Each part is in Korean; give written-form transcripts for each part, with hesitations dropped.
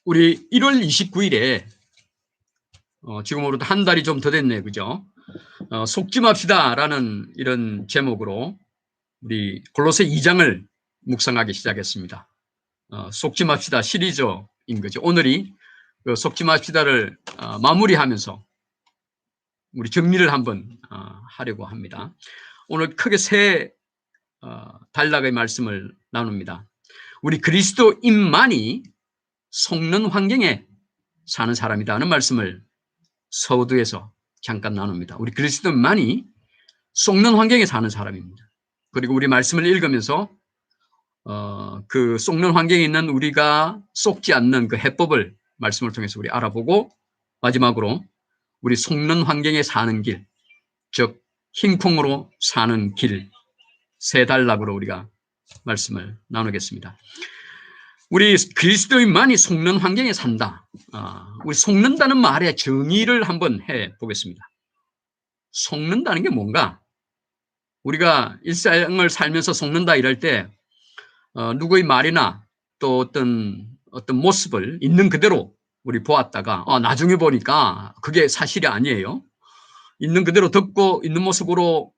우리 1월 29일에 지금으로도 한 달이 좀 더 됐네요. 그죠? 속지 맙시다라는 이런 제목으로 우리 골로새 2장을 묵상하기 시작했습니다. 속지 맙시다 시리즈인 거죠. 오늘이 그 속지 맙시다를 마무리하면서 우리 정리를 한번 하려고 합니다. 오늘 크게 세 단락의 말씀을 나눕니다. 우리 그리스도인만이 속는 환경에 사는 사람이다는 말씀을 서두에서 잠깐 나눕니다. 우리 그리스도인만이 속는 환경에 사는 사람입니다. 그리고 우리 말씀을 읽으면서 그 속는 환경에 있는 우리가 속지 않는 그 해법을 말씀을 통해서 우리 알아보고, 마지막으로 우리 속는 환경에 사는 길, 즉 흰콩으로 사는 길, 세 단락으로 우리가 말씀을 나누겠습니다. 우리 그리스도인만이 속는 환경에 산다. 우리 속는다는 말의 정의를 한번 해보겠습니다. 속는다는 게 뭔가? 우리가 일상을 살면서 속는다 이럴 때 누구의 말이나 또 어떤 모습을 있는 그대로 우리 보았다가 나중에 보니까 그게 사실이 아니에요. 있는 그대로 듣고 있는 모습으로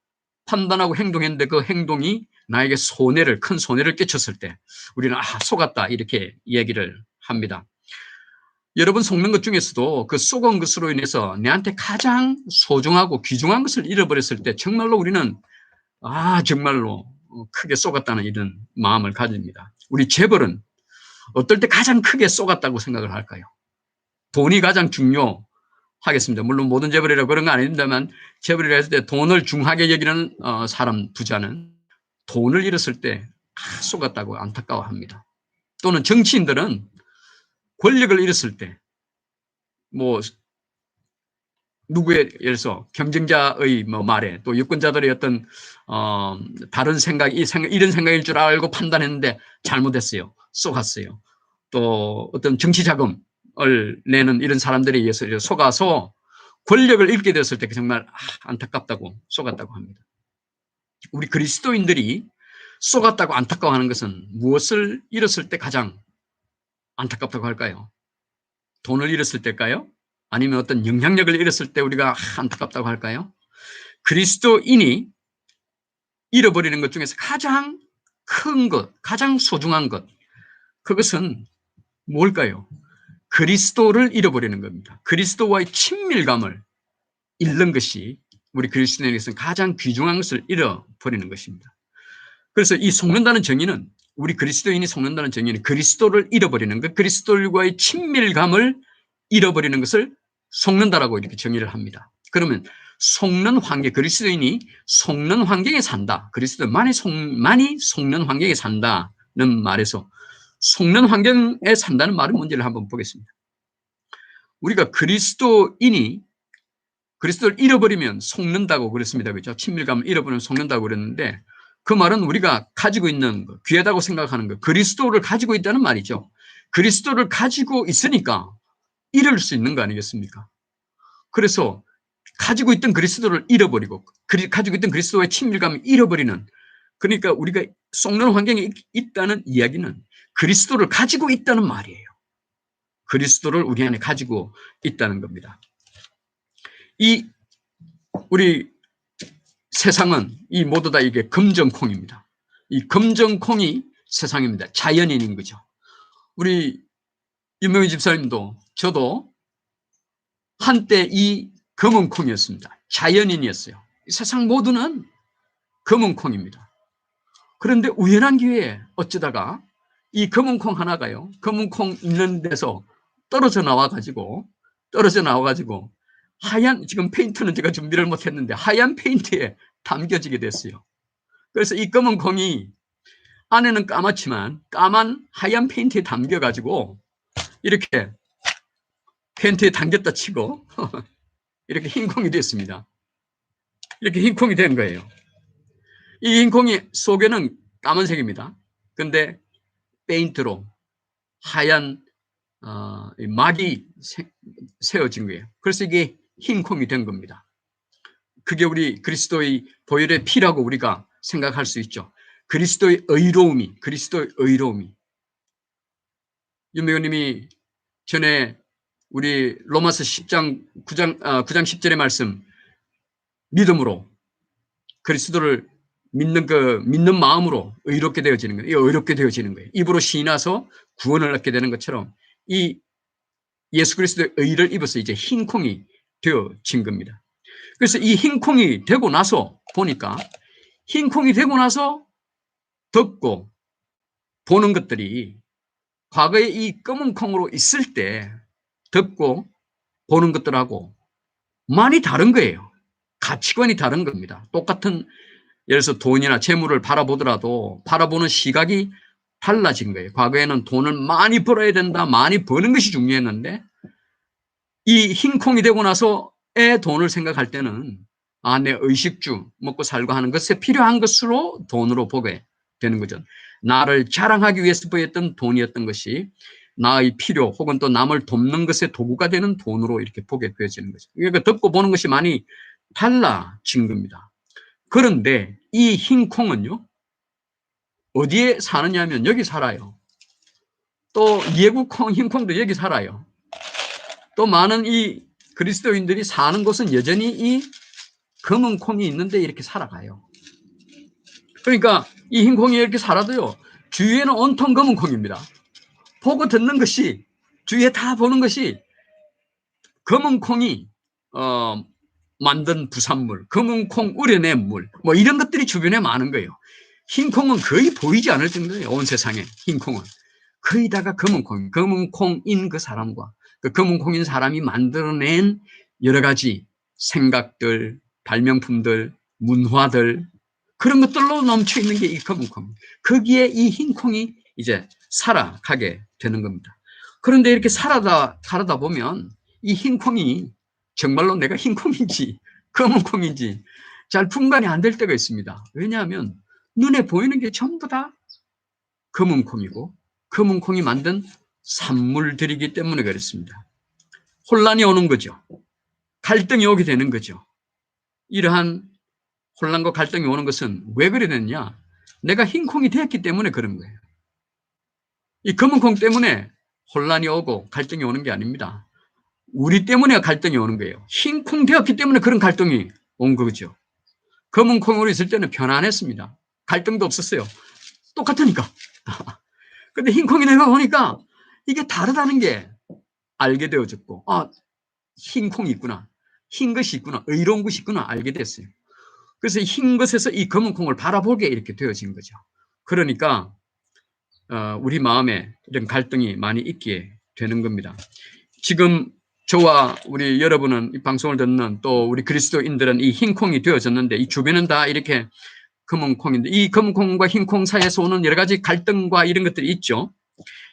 판단하고 행동했는데 그 행동이 나에게 큰 손해를 끼쳤을 때 우리는 속았다 이렇게 얘기를 합니다. 여러분 속는 것 중에서도 그 속은 것으로 인해서 내한테 가장 소중하고 귀중한 것을 잃어버렸을 때 정말로 우리는 정말로 크게 속았다는 이런 마음을 가집니다. 우리 재벌은 어떨 때 가장 크게 속았다고 생각을 할까요? 돈이 가장 중요하겠습니다. 물론 모든 재벌이라고 그런 건 아닙니다만 재벌이라 했을 때 돈을 중하게 여기는 사람 부자는 돈을 잃었을 때 속았다고 안타까워합니다. 또는 정치인들은 권력을 잃었을 때 누구의 예를 들어서 경쟁자의 말에 또 유권자들의 어떤 다른 이런 생각일 줄 알고 판단했는데 잘못했어요. 속았어요. 또 어떤 정치 자금을 내는 이런 사람들에 의해서 속아서 권력을 잃게 되었을 때 정말 안타깝다고 속았다고 합니다. 우리 그리스도인들이 속았다고 안타까워하는 것은 무엇을 잃었을 때 가장 안타깝다고 할까요? 돈을 잃었을 때일까요? 아니면 어떤 영향력을 잃었을 때 우리가 안타깝다고 할까요? 그리스도인이 잃어버리는 것 중에서 가장 큰 것, 가장 소중한 것, 그것은 뭘까요? 그리스도를 잃어버리는 겁니다. 그리스도와의 친밀감을 잃는 것이 우리 그리스도인에게서는 가장 귀중한 것을 잃어버리는 것입니다. 그래서 이 속는다는 정의는, 우리 그리스도인이 속는다는 정의는 그리스도를 잃어버리는 것, 그리스도와의 친밀감을 잃어버리는 것을 속는다라고 이렇게 정의를 합니다. 그러면 속는 환경, 그리스도인이 속는 환경에 산다. 그리스도만이 속는 환경에 산다는 말에서 속는 환경에 산다는 말은 뭔지를 한번 보겠습니다. 우리가 그리스도인이 그리스도를 잃어버리면 속는다고 그랬습니다. 그렇죠? 친밀감을 잃어버리면 속는다고 그랬는데 그 말은 우리가 가지고 있는 것, 귀하다고 생각하는 것, 그리스도를 가지고 있다는 말이죠. 그리스도를 가지고 있으니까 잃을 수 있는 거 아니겠습니까? 그래서 가지고 있던 그리스도를 잃어버리고 가지고 있던 그리스도와의 친밀감을 잃어버리는, 그러니까 우리가 속는 환경에 있다는 이야기는 그리스도를 가지고 있다는 말이에요. 그리스도를 우리 안에 가지고 있다는 겁니다. 우리 세상은 모두 다 이게 검정콩입니다. 이 검정콩이 세상입니다. 자연인인 거죠. 우리 윤명희 집사님도 저도 한때 이 검은콩이었습니다. 자연인이었어요. 세상 모두는 검은콩입니다. 그런데 우연한 기회에 어쩌다가 이 검은콩 하나가요, 검은콩 있는 데서 떨어져 나와가지고 하얀, 지금 페인트는 제가 준비를 못했는데 하얀 페인트에 담겨지게 됐어요. 그래서 이 검은콩이 안에는 까맣지만 까만 하얀 페인트에 담겨가지고 이렇게 페인트에 담겼다 치고 이렇게 흰 콩이 됐습니다. 이렇게 흰 콩이 된 거예요. 이 흰 콩이 속에는 까만색입니다. 근데 페인트로 하얀 막이 세워진 거예요. 그래서 이게 흰 콩이 된 겁니다. 그게 우리 그리스도의 보혈의 피라고 우리가 생각할 수 있죠. 그리스도의 의로움이 윤배우님이 전에 우리 로마서 10장 9장 10절의 말씀 믿음으로 그리스도를 믿는 마음으로 의롭게 되어지는 거예요. 의롭게 되어지는 거예요. 입으로 시인하서 구원을 얻게 되는 것처럼 이 예수 그리스도의 의를 입어서 이제 흰콩이 되어진 겁니다. 그래서 이 흰콩이 되고 나서 보니까 흰콩이 되고 나서 듣고 보는 것들이 과거에 이 검은 콩으로 있을 때 듣고 보는 것들하고 많이 다른 거예요. 가치관이 다른 겁니다. 똑같은 예를 들어서 돈이나 재물을 바라보더라도 바라보는 시각이 달라진 거예요. 과거에는 돈을 많이 벌어야 된다, 많이 버는 것이 중요했는데 이 흰콩이 되고 나서의 돈을 생각할 때는 내 의식주 먹고 살고 하는 것에 필요한 것으로 돈으로 보게 되는 거죠. 나를 자랑하기 위해서 보였던 돈이었던 것이 나의 필요 혹은 또 남을 돕는 것의 도구가 되는 돈으로 이렇게 보게 되어지는 거죠. 그러니까 듣고 보는 것이 많이 달라진 겁니다. 그런데 이 흰콩은요, 어디에 사느냐 하면 여기 살아요. 또 예구콩, 흰콩도 여기 살아요. 또 많은 이 그리스도인들이 사는 곳은 여전히 이 검은 콩이 있는데 이렇게 살아가요. 그러니까 이 흰 콩이 이렇게 살아도요, 주위에는 온통 검은 콩입니다. 보고 듣는 것이, 주위에 다 보는 것이 검은 콩이 만든 부산물, 검은 콩 우려낸 물, 뭐 이런 것들이 주변에 많은 거예요. 흰 콩은 거의 보이지 않을 정도예요. 온 세상에 흰 콩은 거의 다가 검은 콩인 그 사람과 그 검은 콩인 사람이 만들어낸 여러 가지 생각들, 발명품들, 문화들, 그런 것들로 넘쳐 있는 게 이 검은 콩. 거기에 이 흰 콩이 이제 살아가게 되는 겁니다. 그런데 이렇게 살아다 보면 이 흰 콩이 정말로 내가 흰 콩인지 검은 콩인지 잘 분간이 안 될 때가 있습니다. 왜냐하면 눈에 보이는 게 전부 다 검은 콩이고 검은 콩이 만든 산물들이기 때문에 그렇습니다. 혼란이 오는 거죠. 갈등이 오게 되는 거죠. 이러한 혼란과 갈등이 오는 것은 왜 그래 됐냐? 내가 흰 콩이 되었기 때문에 그런 거예요. 이 검은 콩 때문에 혼란이 오고 갈등이 오는 게 아닙니다. 우리 때문에 갈등이 오는 거예요. 흰 콩 되었기 때문에 그런 갈등이 온 거죠. 검은 콩으로 있을 때는 편안했습니다. 갈등도 없었어요. 똑같으니까. 근데 흰 콩이 내가 보니까 이게 다르다는 게 알게 되어졌고, 흰 콩이 있구나. 흰 것이 있구나. 의로운 것이 있구나. 알게 됐어요. 그래서 흰 것에서 이 검은 콩을 바라보게 이렇게 되어진 거죠. 그러니까 우리 마음에 이런 갈등이 많이 있게 되는 겁니다. 지금 저와 우리 여러분은 이 방송을 듣는 또 우리 그리스도인들은 이 흰 콩이 되어졌는데 이 주변은 다 이렇게 검은 콩인데 이 검은 콩과 흰 콩 사이에서 오는 여러 가지 갈등과 이런 것들이 있죠.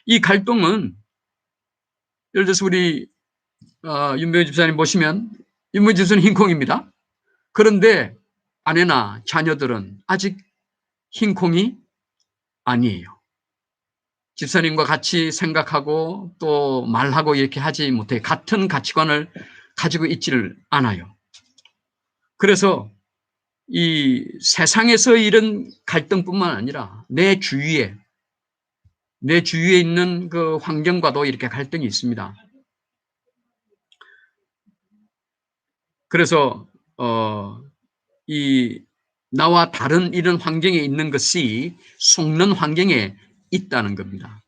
이 갈등은 예를 들어서 우리 윤병희 집사님 보시면 윤병희 집사님 흰 콩입니다. 그런데 아내나 자녀들은 아직 흰 콩이 아니에요. 집사님과 같이 생각하고 또 말하고 이렇게 하지 못해 같은 가치관을 가지고 있지를 않아요. 그래서 이 세상에서 이런 갈등뿐만 아니라 내 주위에 있는 그 환경과도 이렇게 갈등이 있습니다. 그래서 이 나와 다른 이런 환경에 있는 것이 속는 환경에 있다는 겁니다.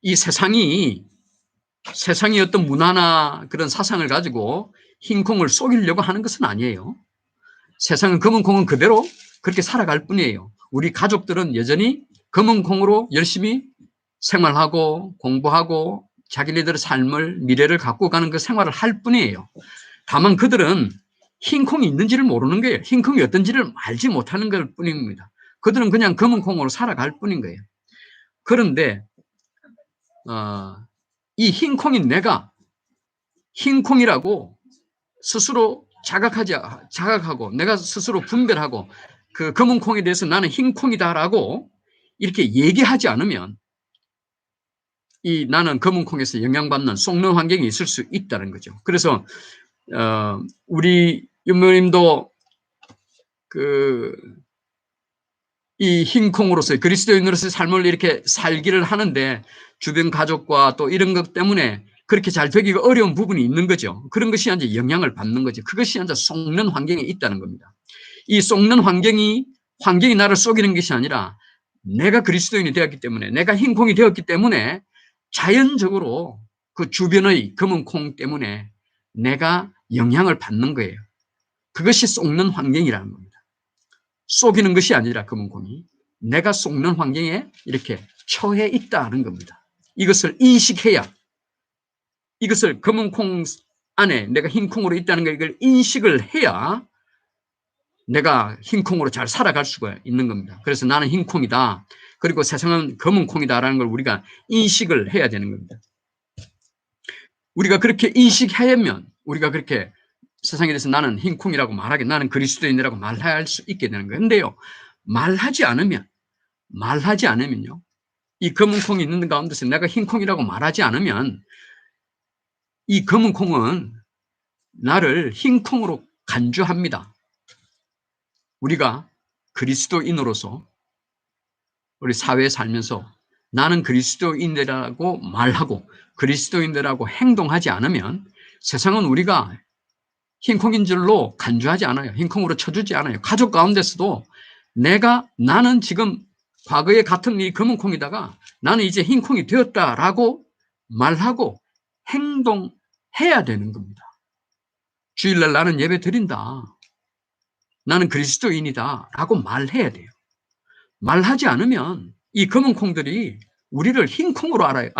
이 세상이 어떤 문화나 그런 사상을 가지고 흰 콩을 속이려고 하는 것은 아니에요. 세상은 검은 콩은 그대로 그렇게 살아갈 뿐이에요. 우리 가족들은 여전히 검은 콩으로 열심히 생활하고 공부하고 자기네들의 삶을 미래를 갖고 가는 그 생활을 할 뿐이에요. 다만 그들은 흰 콩이 있는지를 모르는 거예요. 흰 콩이 어떤지를 알지 못하는 것 뿐입니다. 그들은 그냥 검은 콩으로 살아갈 뿐인 거예요. 그런데 이 흰 콩인 내가 흰 콩이라고 스스로 자각하고 내가 스스로 분별하고 그 검은 콩에 대해서 나는 흰 콩이다라고 이렇게 얘기하지 않으면 이 나는 검은 콩에서 영향받는 속는 환경이 있을 수 있다는 거죠. 그래서 우리 윤모님도 그 이 흰콩으로서의 그리스도인으로서의 삶을 이렇게 살기를 하는데 주변 가족과 또 이런 것 때문에 그렇게 잘 되기가 어려운 부분이 있는 거죠. 그런 것이 이제 영향을 받는 거죠. 그것이 이제 속는 환경에 있다는 겁니다. 이 속는 환경이 나를 속이는 것이 아니라 내가 그리스도인이 되었기 때문에, 내가 흰콩이 되었기 때문에 자연적으로 그 주변의 검은 콩 때문에 내가 영향을 받는 거예요. 그것이 속는 환경이라는 겁니다. 속이는 것이 아니라 검은 콩이 내가 속는 환경에 이렇게 처해 있다는 겁니다. 이것을 인식해야, 이것을 검은 콩 안에 내가 흰 콩으로 있다는 걸 이걸 인식을 해야 내가 흰 콩으로 잘 살아갈 수가 있는 겁니다. 그래서 나는 흰 콩이다. 그리고 세상은 검은 콩이다라는 걸 우리가 인식을 해야 되는 겁니다. 우리가 그렇게 인식하면 우리가 그렇게 세상에 대해서 나는 흰 콩이라고 말하게, 나는 그리스도인이라고 말할 수 있게 되는 거예요. 근데요, 말하지 않으면요, 이 검은 콩이 있는 가운데서 내가 흰 콩이라고 말하지 않으면 이 검은 콩은 나를 흰 콩으로 간주합니다. 우리가 그리스도인으로서 우리 사회에 살면서 나는 그리스도인이라고 말하고 그리스도인이라고 행동하지 않으면 세상은 우리가 흰콩인 줄로 간주하지 않아요. 흰콩으로 쳐주지 않아요. 가족 가운데서도 나는 지금 과거에 같은 이 검은 콩이다가 나는 이제 흰콩이 되었다라고 말하고 행동해야 되는 겁니다. 주일날 나는 예배 드린다. 나는 그리스도인이다. 라고 말해야 돼요. 말하지 않으면 이 검은 콩들이 우리를 흰 콩으로 알아요.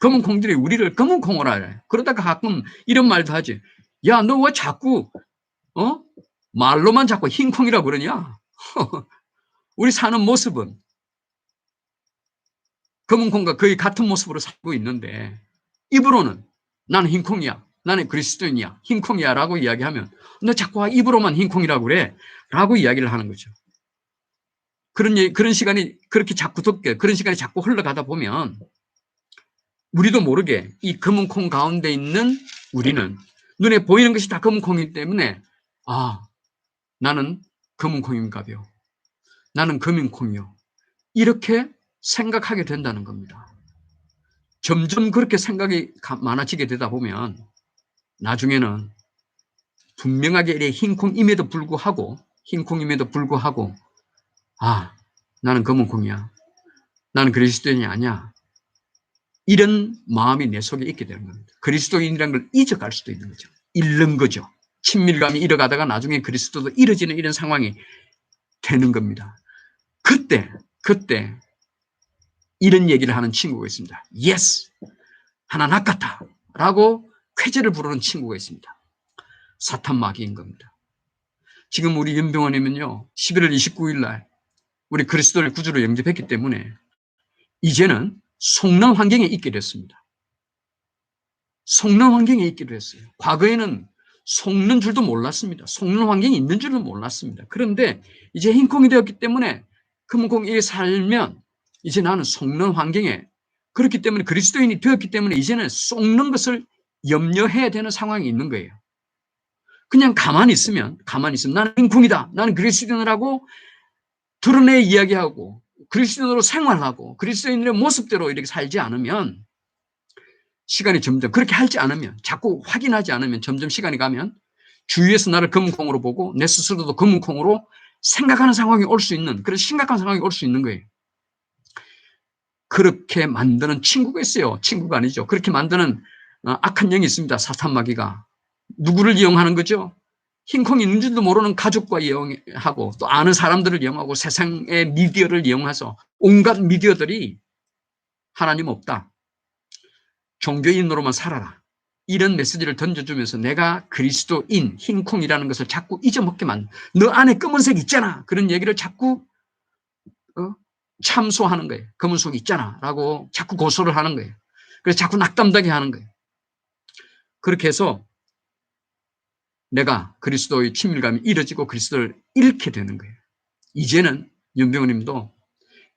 검은 콩들이 우리를 검은 콩으로 알아요. 그러다가 가끔 이런 말도 하지. 야, 너 왜 자꾸 말로만 자꾸 흰 콩이라고 그러냐? 우리 사는 모습은 검은 콩과 거의 같은 모습으로 살고 있는데 입으로는 나는 흰 콩이야. 나는 그리스도인이야. 흰 콩이야. 라고 이야기하면 너 자꾸 입으로만 흰 콩이라고 그래. 라고 이야기를 하는 거죠. 그런 시간이 그렇게 자꾸 그런 시간이 자꾸 흘러가다 보면 우리도 모르게 이 검은 콩 가운데 있는 우리는 눈에 보이는 것이 다 검은 콩이기 때문에 나는 검은 콩인가요? 나는 검은 콩이요. 이렇게 생각하게 된다는 겁니다. 점점 그렇게 생각이 많아지게 되다 보면 나중에는 분명하게 흰콩임에도 불구하고 나는 검은 콩이야. 나는 그리스도인이 아니야. 이런 마음이 내 속에 있게 되는 겁니다. 그리스도인이라는 걸 잊어갈 수도 있는 거죠. 잃는 거죠. 친밀감이 잃어가다가 나중에 그리스도도 잃어지는 이런 상황이 되는 겁니다. 그때 이런 얘기를 하는 친구가 있습니다. Yes! 하나 낚았다! 라고 쾌재를 부르는 친구가 있습니다. 사탄 마귀인 겁니다. 지금 우리 윤병원님은요, 11월 29일 날 우리 그리스도를 구주로 영접했기 때문에 이제는 속는 환경에 있게 됐습니다. 속는 환경에 있기로 했어요. 과거에는 속는 줄도 몰랐습니다. 속는 환경이 있는 줄도 몰랐습니다. 그런데 이제 흰콩이 되었기 때문에 검은콩에 살면 이제 나는 속는 환경에, 그렇기 때문에 그리스도인이 되었기 때문에 이제는 속는 것을 염려해야 되는 상황이 있는 거예요. 그냥 가만히 있으면 나는 흰콩이다. 나는 그리스도인이라고 드러내 이야기하고 그리스도인으로 생활하고 그리스도인의 모습대로 이렇게 살지 않으면, 시간이 점점 그렇게 하지 않으면, 자꾸 확인하지 않으면 점점 시간이 가면 주위에서 나를 검은콩으로 보고 내 스스로도 검은콩으로 생각하는 상황이 올 수 있는, 그런 심각한 상황이 올 수 있는 거예요. 그렇게 만드는 친구가 있어요. 친구가 아니죠. 그렇게 만드는 악한 영이 있습니다. 사탄 마귀가. 누구를 이용하는 거죠? 흰콩이 있는 줄도 모르는 가족과 이용하고 또 아는 사람들을 이용하고 세상의 미디어를 이용해서 온갖 미디어들이 하나님 없다. 종교인으로만 살아라. 이런 메시지를 던져주면서 내가 그리스도인, 흰콩이라는 것을 자꾸 잊어먹게 만든, 너 안에 검은색 있잖아. 그런 얘기를 자꾸 참소하는 거예요. 검은색 있잖아. 라고 자꾸 고소를 하는 거예요. 그래서 자꾸 낙담되게 하는 거예요. 그렇게 해서 내가 그리스도의 친밀감이 잃어지고 그리스도를 잃게 되는 거예요. 이제는 윤병호 님도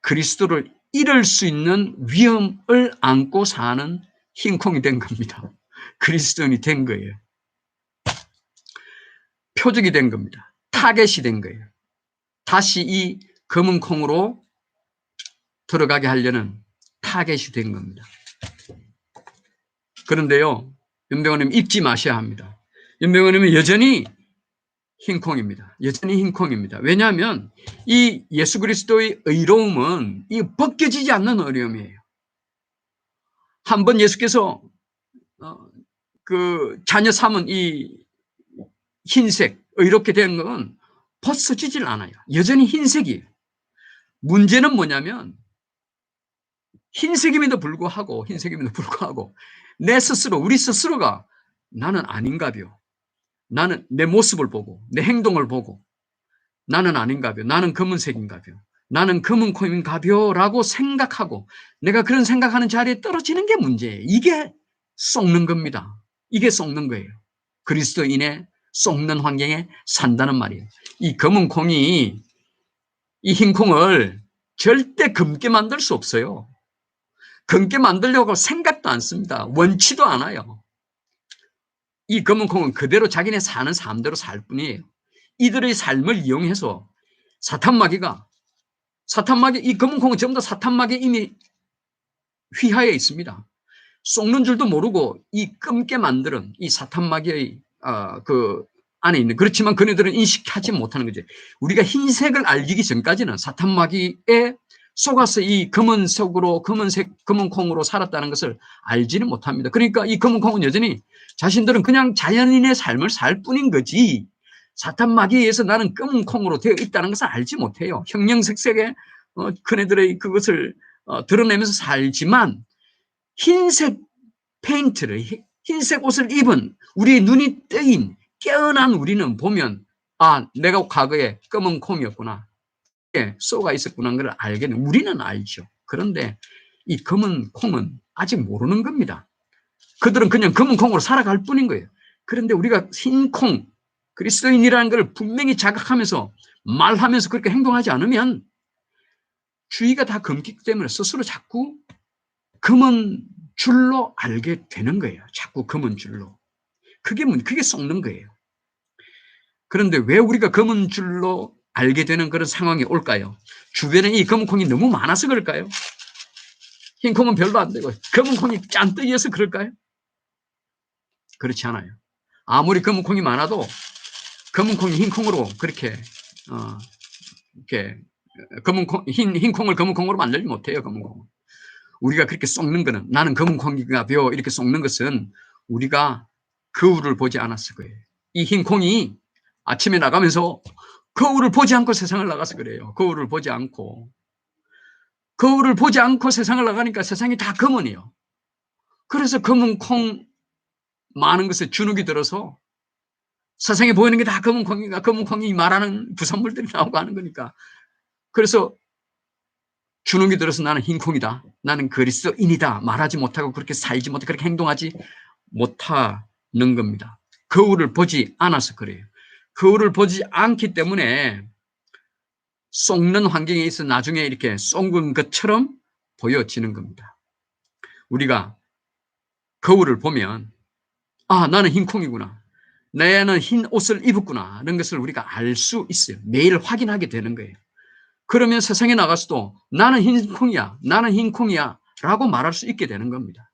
그리스도를 잃을 수 있는 위험을 안고 사는 흰콩이 된 겁니다. 그리스도인이 된 거예요. 표적이 된 겁니다. 타겟이 된 거예요. 다시 이 검은 콩으로 들어가게 하려는 타겟이 된 겁니다. 그런데요, 윤병호님 잊지 마셔야 합니다. 윤병호님은 여전히 흰콩입니다. 여전히 흰콩입니다. 왜냐하면 이 예수 그리스도의 의로움은 이 벗겨지지 않는 의로움이에요. 한번 예수께서 그 자녀 삼은 이 흰색 의롭게 된 건 벗어지질 않아요. 여전히 흰색이에요. 문제는 뭐냐면 흰색임에도 불구하고 내 스스로 우리 스스로가 나는 아닌가벼. 나는 내 모습을 보고 내 행동을 보고 나는 아닌가벼. 나는 검은색인가벼. 나는 검은콩인가벼 라고 생각하고 내가 그런 생각하는 자리에 떨어지는 게 문제예요. 이게 썩는 겁니다. 이게 썩는 거예요. 그리스도인의 썩는 환경에 산다는 말이에요. 이 검은콩이 이 흰콩을 절대 검게 만들 수 없어요. 검게 만들려고 생각도 않습니다. 원치도 않아요. 이 검은콩은 그대로 자기네 사는 삶대로 살 뿐이에요. 이들의 삶을 이용해서 이 검은콩은 전부 다 사탄마귀에 이미 휘하에 있습니다. 속는 줄도 모르고 이 검게 만드는 이 사탄마귀의 그 안에 있는, 그렇지만 그네들은 인식하지 못하는 거죠. 우리가 흰색을 알기 전까지는 사탄마귀에 속아서 이 검은색으로 검은콩으로 살았다는 것을 알지는 못합니다. 그러니까 이 검은콩은 여전히 자신들은 그냥 자연인의 삶을 살 뿐인 거지 사탄마귀에 의해서 나는 검은콩으로 되어 있다는 것을 알지 못해요. 형형색색의 그네들의 그것을 드러내면서 살지만 흰색 페인트를, 흰색 옷을 입은 우리의 눈이 뜨인 깨어난 우리는 보면 내가 과거에 검은 콩이었구나, 쏘가 있었구나 하는 걸 알겠네. 우리는 알죠. 그런데 이 검은 콩은 아직 모르는 겁니다. 그들은 그냥 검은 콩으로 살아갈 뿐인 거예요. 그런데 우리가 흰 콩, 그리스도인이라는 걸 분명히 자각하면서 말하면서 그렇게 행동하지 않으면 주위가 다 검기 때문에 스스로 자꾸 검은 줄로 알게 되는 거예요. 자꾸 검은 줄로. 그게 썩는 거예요. 그런데 왜 우리가 검은 줄로 알게 되는 그런 상황이 올까요? 주변에 이 검은 콩이 너무 많아서 그럴까요? 흰 콩은 별로 안 되고 검은 콩이 짠뜨여서 그럴까요? 그렇지 않아요. 아무리 검은 콩이 많아도 검은 콩이 흰 콩으로 그렇게 이렇게 흰 콩을 검은 콩으로 만들지 못해요. 검은 콩. 우리가 그렇게 썩는 거는, 나는 검은 콩인가 벼 이렇게 썩는 것은 우리가 거울을 보지 않았을 거예요. 이 흰 콩이 아침에 나가면서 거울을 보지 않고 세상을 나가서 그래요. 거울을 보지 않고 세상을 나가니까 세상이 다 검은이에요. 그래서 검은 콩 많은 것에 주눅이 들어서 세상에 보이는 게 다 검은 콩인가, 검은 콩이 말하는 부산물들이 나오고 하는 거니까. 그래서 주눅이 들어서 나는 흰 콩이다, 나는 그리스도인이다 말하지 못하고 그렇게 살지 못하고 그렇게 행동하지 못하는 겁니다. 거울을 보지 않아서 그래요. 거울을 보지 않기 때문에 썩는 환경에 있어 나중에 이렇게 썩은 것처럼 보여지는 겁니다. 우리가 거울을 보면 나는 흰 콩이구나, 나는 흰 옷을 입었구나 이런 것을 우리가 알 수 있어요. 매일 확인하게 되는 거예요. 그러면 세상에 나가서도 나는 흰 콩이야 라고 말할 수 있게 되는 겁니다.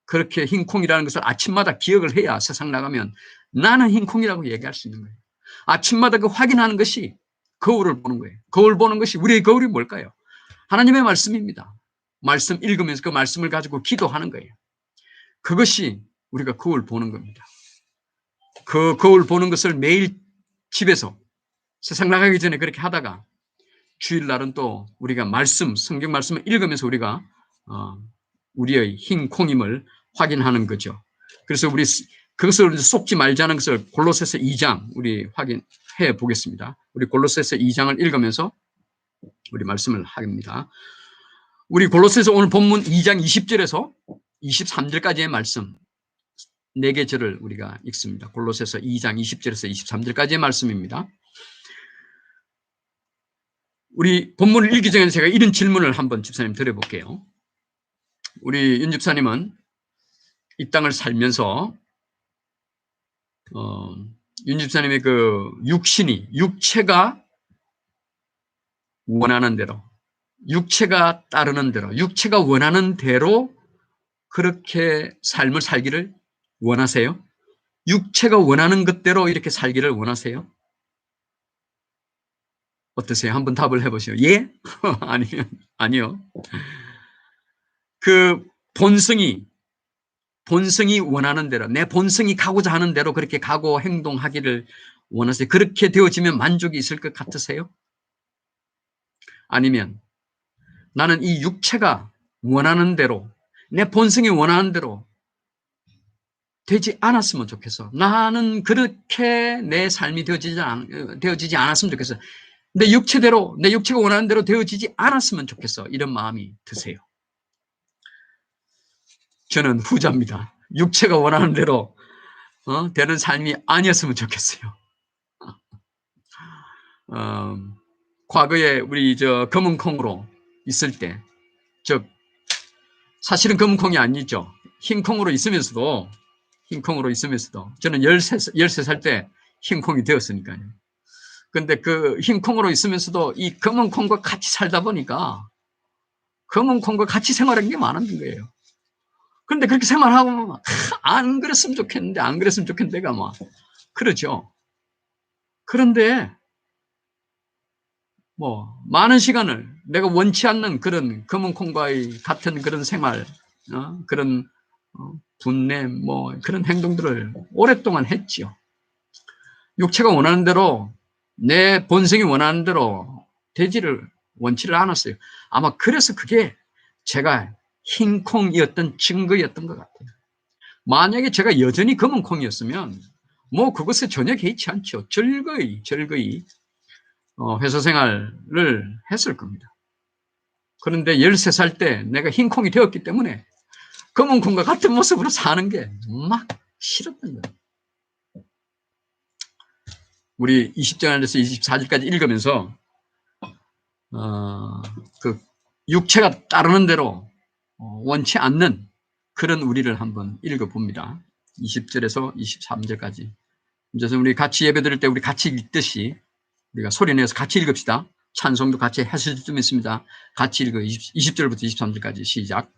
그렇게 흰 콩이라는 것을 아침마다 기억을 해야 세상 나가면 나는 흰 콩이라고 얘기할 수 있는 거예요. 아침마다 그 확인하는 것이 거울을 보는 거예요. 거울 보는 것이, 우리의 거울이 뭘까요? 하나님의 말씀입니다. 말씀 읽으면서 그 말씀을 가지고 기도하는 거예요. 그것이 우리가 거울 보는 겁니다. 그 거울 보는 것을 매일 집에서 세상 나가기 전에 그렇게 하다가 주일날은 또 우리가 성경 말씀을 읽으면서 우리가 우리의 흰 콩임을 확인하는 거죠. 그래서 우리 그것을 속지 말자는 것을 골로새서 2장 우리 확인해 보겠습니다. 우리 골로새서 2장을 읽으면서 우리 말씀을 합니다. 우리 골로새서 오늘 본문 2장 20절에서 23절까지의 말씀 4개 절을 우리가 읽습니다. 골로새서 2장 20절에서 23절까지의 말씀입니다. 우리 본문을 읽기 전에 제가 이런 질문을 한번 집사님 드려볼게요. 우리 윤 집사님은 이 땅을 살면서 윤 집사님의 그 육체가 원하는 대로, 육체가 따르는 대로, 육체가 원하는 대로 그렇게 삶을 살기를 원하세요? 육체가 원하는 것대로 이렇게 살기를 원하세요? 어떠세요? 한번 답을 해보시오. 예? 아니면, 아니요. 그 본성이 원하는 대로, 내 본성이 가고자 하는 대로 그렇게 가고 행동하기를 원하세요? 그렇게 되어지면 만족이 있을 것 같으세요? 아니면 나는 이 육체가 원하는 대로, 내 본성이 원하는 대로 되지 않았으면 좋겠어. 나는 그렇게 내 삶이 되어지지 않았으면 좋겠어. 내 육체대로, 내 육체가 원하는 대로 되어지지 않았으면 좋겠어. 이런 마음이 드세요. 저는 후자입니다. 육체가 원하는 대로 되는 삶이 아니었으면 좋겠어요. 과거에 우리 검은콩으로 있을 때, 사실은 검은콩이 아니죠. 흰콩으로 있으면서도 저는 13살 때 흰콩이 되었으니까요. 근데 그 흰콩으로 있으면서도 이 검은콩과 같이 살다 보니까 검은콩과 같이 생활한 게 많은 거예요. 근데 그렇게 생활하고 안 그랬으면 좋겠는데 안 그랬으면 좋겠는데가 막 그러죠. 그런데 뭐 많은 시간을 내가 원치 않는 그런 검은콩과의 같은 그런 생활, 그런 분내 뭐 그런 행동들을 오랫동안 했지요. 육체가 원하는 대로 내 본성이 원하는 대로 되지를 원치를 않았어요. 아마 그래서 그게 제가 흰 콩이었던 증거였던 것 같아요. 만약에 제가 여전히 검은 콩이었으면 뭐 그것에 전혀 개의치 않죠. 즐거이 회사 생활을 했을 겁니다. 그런데 13살 때 내가 흰 콩이 되었기 때문에 검은 콩과 같은 모습으로 사는 게 막 싫었던 거예요. 우리 20절에서 24절까지 읽으면서 그 육체가 따르는 대로 원치 않는 그런 우리를 한번 읽어봅니다. 20절에서 23절까지. 그래서 우리 같이 예배 드릴 때 우리 같이 읽듯이 우리가 소리내서 같이 읽읍시다. 찬송도 같이 하실 좀 있습니다. 같이 읽어. 20절부터 23절까지 시작.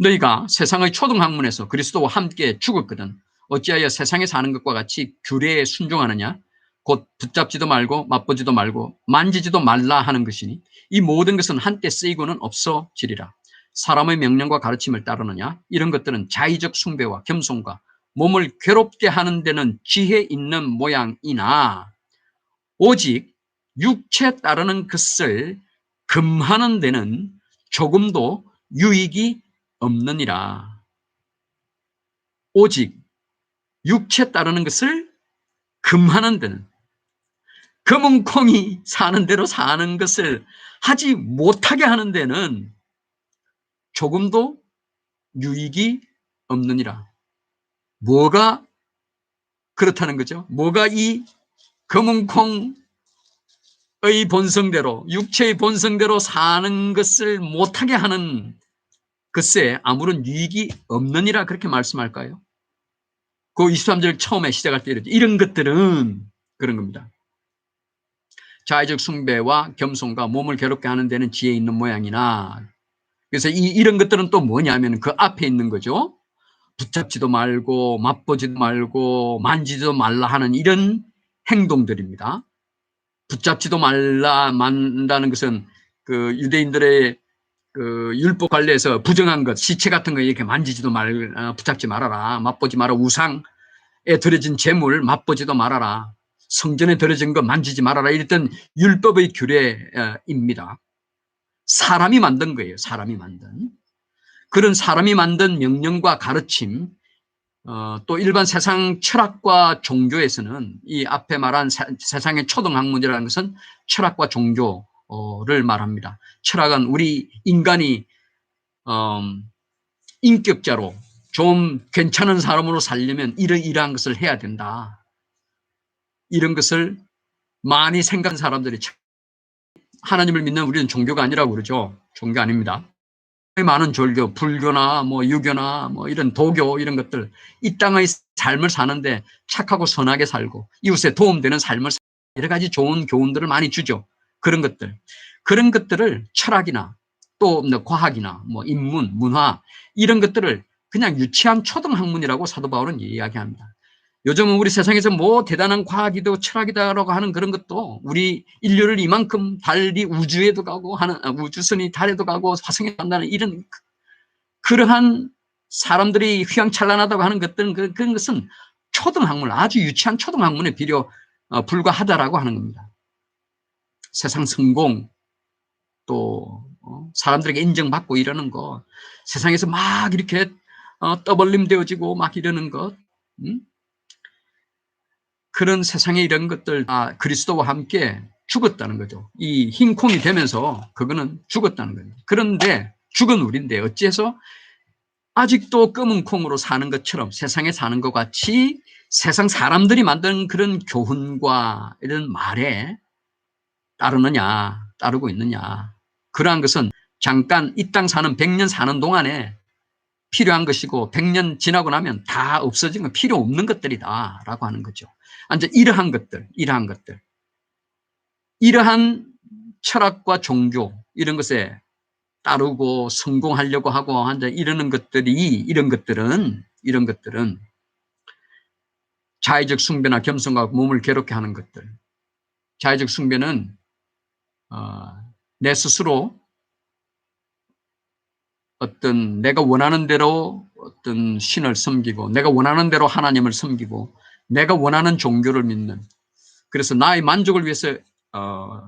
너희가 세상의 초등학문에서 그리스도와 함께 죽었거든 어찌하여 세상에 사는 것과 같이 규례에 순종하느냐? 곧 붙잡지도 말고 맛보지도 말고 만지지도 말라 하는 것이니 이 모든 것은 한때 쓰이고는 없어지리라. 사람의 명령과 가르침을 따르느냐? 이런 것들은 자의적 숭배와 겸손과 몸을 괴롭게 하는 데는 지혜 있는 모양이나 오직 육체 따르는 것을 금하는 데는 조금도 유익이 없느니라. 오직 육체 따르는 것을 금하는 데는, 검은 콩이 사는 대로 사는 것을 하지 못하게 하는 데는 조금도 유익이 없느니라. 뭐가 그렇다는 거죠? 뭐가 이 검은 콩의 본성대로, 육체의 본성대로 사는 것을 못하게 하는 것에 아무런 유익이 없느니라 그렇게 말씀할까요? 그 23절 처음에 시작할 때 이런 것들은 그런 겁니다. 자의적 숭배와 겸손과 몸을 괴롭게 하는 데는 지혜 있는 모양이나, 그래서 이런 것들은 또 뭐냐면 그 앞에 있는 거죠. 붙잡지도 말고 맛보지도 말고 만지지도 말라 하는 이런 행동들입니다. 붙잡지도 말라 만다는 것은 그 유대인들의 그 율법 관례에서 부정한 것, 시체 같은 거 이렇게 만지지도 붙잡지 말아라. 맛보지 마라. 우상에 드려진 재물 맛보지도 말아라. 성전에 드려진 거 만지지 말아라. 이랬던 율법의 규례입니다. 사람이 만든 거예요. 사람이 만든. 그런 사람이 만든 명령과 가르침, 또 일반 세상 철학과 종교에서는 이 앞에 말한 세상의 초등학문이라는 것은 철학과 종교를 말합니다. 철학은 우리 인간이 인격자로 좀 괜찮은 사람으로 살려면 이러한 것을 해야 된다. 이런 것을 많이 생각하는 사람들이 하나님을 믿는 우리는 종교가 아니라고 그러죠. 종교 아닙니다. 많은 종교, 불교나 뭐 유교나 뭐 이런 도교 이런 것들 이 땅의 삶을 사는데 착하고 선하게 살고 이웃에 도움되는 삶을 여러 가지 좋은 교훈들을 많이 주죠. 그런 것들. 그런 것들을 철학이나 또 과학이나 뭐 인문, 문화 이런 것들을 그냥 유치한 초등학문이라고 사도 바울은 이야기합니다. 요즘은 우리 세상에서 뭐 대단한 과학이고 철학이다라고 하는 그런 것도 우리 인류를 이만큼 달리 우주에도 가고 하는 우주선이 달에도 가고 화성에 간다는 이런 그러한 사람들이 휘황찬란하다고 하는 것들은 그런 것은 초등학문, 아주 유치한 초등학문에 불과하다라고 하는 겁니다. 세상 성공 또 사람들에게 인정받고 이러는 거 세상에서 막 이렇게 떠벌림되어지고 막 이러는 것 그런 세상에 이런 것들 다 그리스도와 함께 죽었다는 거죠. 이 흰 콩이 되면서 그거는 죽었다는 거예요. 그런데 죽은 우리인데 어찌해서 아직도 검은 콩으로 사는 것처럼 세상에 사는 것 같이 세상 사람들이 만든 그런 교훈과 이런 말에 따르고 있느냐. 그러한 것은 잠깐 이 땅 사는 100년 사는 동안에 필요한 것이고 100년 지나고 나면 다 없어진 건 필요 없는 것들이다 라고 하는 거죠. 이제 이러한 이러한 철학과 종교 이런 것에 따르고 성공하려고 하고 이런 것들은 자의적 숭배나 겸손과 몸을 괴롭게 하는 것들. 자의적 숭배는 내 스스로 어떤 내가 원하는 대로 어떤 신을 섬기고 내가 원하는 대로 하나님을 섬기고 내가 원하는 종교를 믿는 그래서 나의 만족을 위해서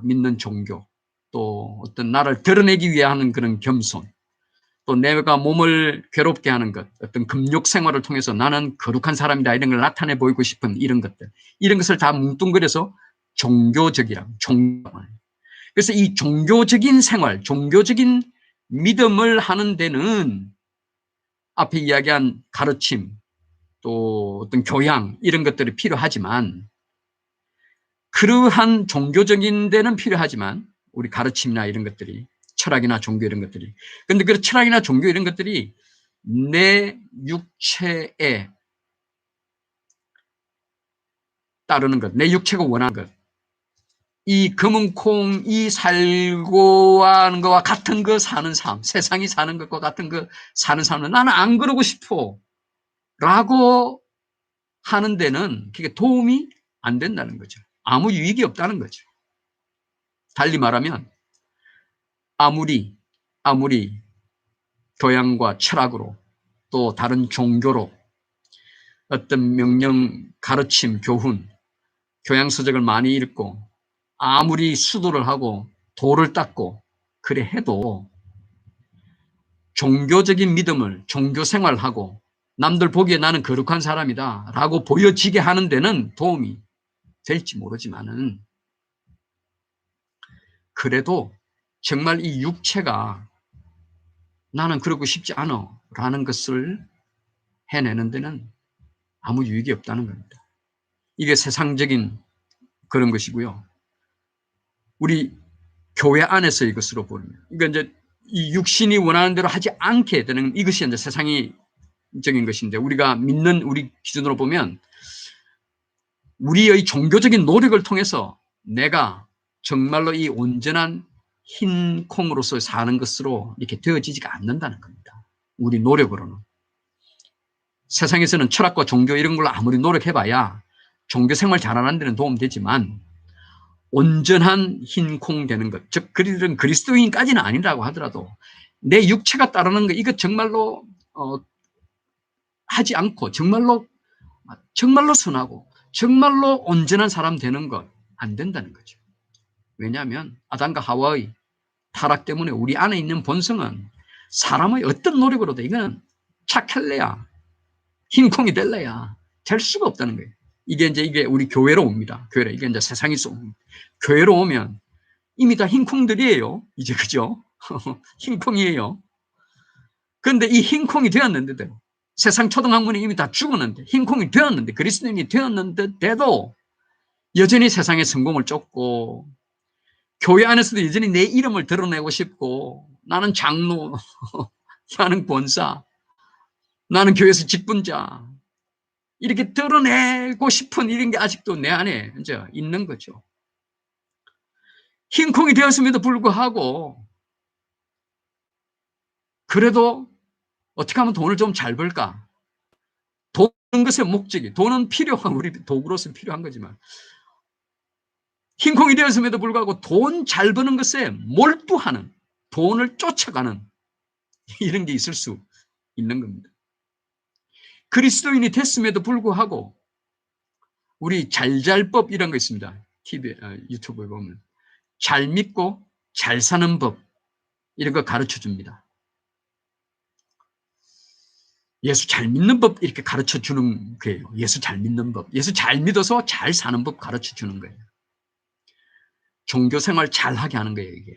믿는 종교 또 어떤 나를 드러내기 위해 하는 그런 겸손 또 내가 몸을 괴롭게 하는 것 어떤 금욕 생활을 통해서 나는 거룩한 사람이다 이런 걸 나타내 보이고 싶은 이런 것들 이런 것을 다 뭉뚱그려서 종교적이라고 그래서 이 종교적인 생활 종교적인 믿음을 하는 데는 앞에 이야기한 가르침 또 어떤 교양 이런 것들이 필요하지만 그러한 종교적인 데는 필요하지만 우리 가르침이나 이런 것들이 철학이나 종교 이런 것들이 그런데 그 철학이나 종교 이런 것들이 내 육체에 따르는 것, 내 육체가 원하는 것, 이 검은 콩이 살고 하는 것과 같은 거 사는 삶, 세상이 사는 것과 같은 거 사는 삶은 나는 안 그러고 싶어 라고 하는 데는 그게 도움이 안 된다는 거죠. 아무 유익이 없다는 거죠. 달리 말하면 아무리 교양과 철학으로 또 다른 종교로 어떤 명령, 가르침, 교훈, 교양서적을 많이 읽고 아무리 수도를 하고 도를 닦고 그래 해도 종교적인 믿음을 종교 생활하고 남들 보기에 나는 거룩한 사람이다 라고 보여지게 하는 데는 도움이 될지 모르지만은 그래도 정말 이 육체가 나는 그러고 싶지 않아 라는 것을 해내는 데는 아무 유익이 없다는 겁니다. 이게 세상적인 그런 것이고요. 우리 교회 안에서 이것으로 보면 그러니까 이제 이 육신이 원하는 대로 하지 않게 되는 이것이 이제 세상적인 것인데 우리가 믿는 우리 기준으로 보면 우리의 종교적인 노력을 통해서 내가 정말로 이 온전한 흰 콩으로서 사는 것으로 이렇게 되어지지가 않는다는 겁니다. 우리 노력으로는. 세상에서는 철학과 종교 이런 걸로 아무리 노력해봐야 종교 생활 잘하는 데는 도움되지만 온전한 흰 콩 되는 것, 즉 그들은 그리스도인까지는 아니라고 하더라도 내 육체가 따르는 것 이것 정말로 하지 않고 정말로 선하고 정말로 온전한 사람 되는 것 안 된다는 거죠. 왜냐하면 아담과 하와의 타락 때문에 우리 안에 있는 본성은 사람의 어떤 노력으로도 이거는 착할래야 흰콩이 될래야 될 수가 없다는 거예요. 이게 우리 교회로 옵니다. 교회로 이게 이제 세상에서 옵니다. 교회로 오면 이미 다 흰콩들이에요. 이제 그죠? 흰콩이에요. 그런데 이 흰콩이 되었는데도 세상 초등학문이 이미 다 죽었는데 흰콩이 되었는데 그리스도인이 되었는데도 여전히 세상의 성공을 쫓고 교회 안에서도 여전히 내 이름을 드러내고 싶고 나는 장로, 나는 권사, 나는 교회에서 직분자 이렇게 드러내고 싶은 이런 게 아직도 내 안에 이제 있는 거죠. 흰콩이 되었음에도 불구하고 그래도 어떻게 하면 돈을 좀 잘 벌까? 돈은 것의 목적이, 돈은 필요한, 우리 도구로서 필요한 거지만 흰콩이 되었음에도 불구하고 돈 잘 버는 것에 몰두하는, 돈을 쫓아가는 이런 게 있을 수 있는 겁니다. 그리스도인이 됐음에도 불구하고 우리 잘잘법 이런 거 있습니다. TV, 유튜브에 보면 잘 믿고 잘 사는 법 이런 거 가르쳐 줍니다. 예수 잘 믿는 법 이렇게 가르쳐 주는 거예요. 예수 잘 믿는 법, 예수 잘 믿어서 잘 사는 법 가르쳐 주는 거예요. 종교 생활 잘 하게 하는 거예요, 이게.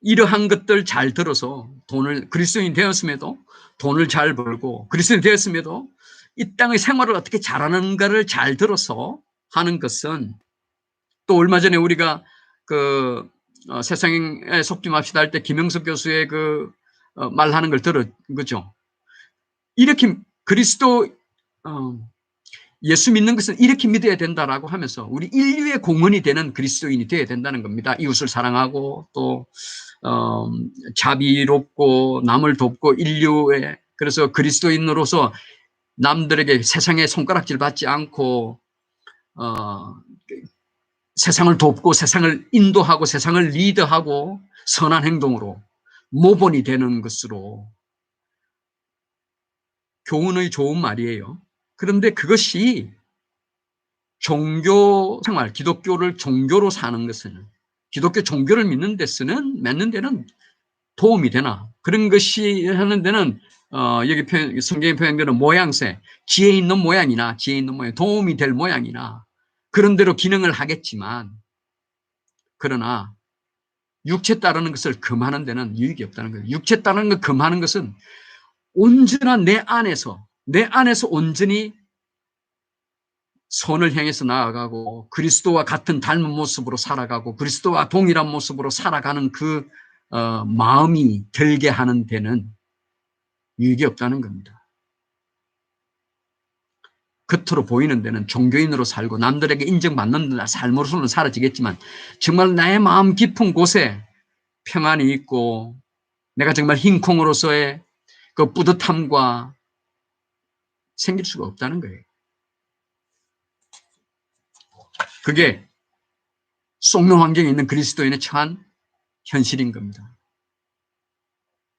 이러한 것들 잘 들어서 돈을, 그리스도인 되었음에도 돈을 잘 벌고 그리스도인 되었음에도 이 땅의 생활을 어떻게 잘하는가를 잘 들어서 하는 것은, 또 얼마 전에 우리가 세상에 속지 맙시다 할 때 김영석 교수의 말하는 걸 들은 거죠. 이렇게 그리스도 예수 믿는 것은 이렇게 믿어야 된다라고 하면서 우리 인류의 공헌이 되는 그리스도인이 되어야 된다는 겁니다. 이웃을 사랑하고 또 자비롭고 남을 돕고 인류에, 그래서 그리스도인으로서 남들에게 세상에 손가락질 받지 않고 세상을 돕고 세상을 인도하고 세상을 리드하고 선한 행동으로 모본이 되는 것으로, 교훈의 좋은 말이에요. 그런데 그것이 종교 생활, 기독교를 종교로 사는 것은, 기독교 종교를 믿는 데는 도움이 되나? 그런 것이 하는 데는 여기 성경에 표현되는 모양새, 지혜 있는 모양이나 지혜 있는 모양, 도움이 될 모양이나 그런 대로 기능을 하겠지만, 그러나 육체 따르는 것을 금하는 데는 유익이 없다는 거예요. 육체 따르는 걸 금하는 것은 온전한 내 안에서 온전히 선을 향해서 나아가고 그리스도와 같은 닮은 모습으로 살아가고 그리스도와 동일한 모습으로 살아가는 그 마음이 들게 하는 데는 유익이 없다는 겁니다. 겉으로 보이는 데는 종교인으로 살고 남들에게 인정받는 삶으로서는 사라지겠지만, 정말 나의 마음 깊은 곳에 평안이 있고 내가 정말 흰콩으로서의 그 뿌듯함과 생길 수가 없다는 거예요. 그게 속는 환경에 있는 그리스도인의 처한 현실인 겁니다.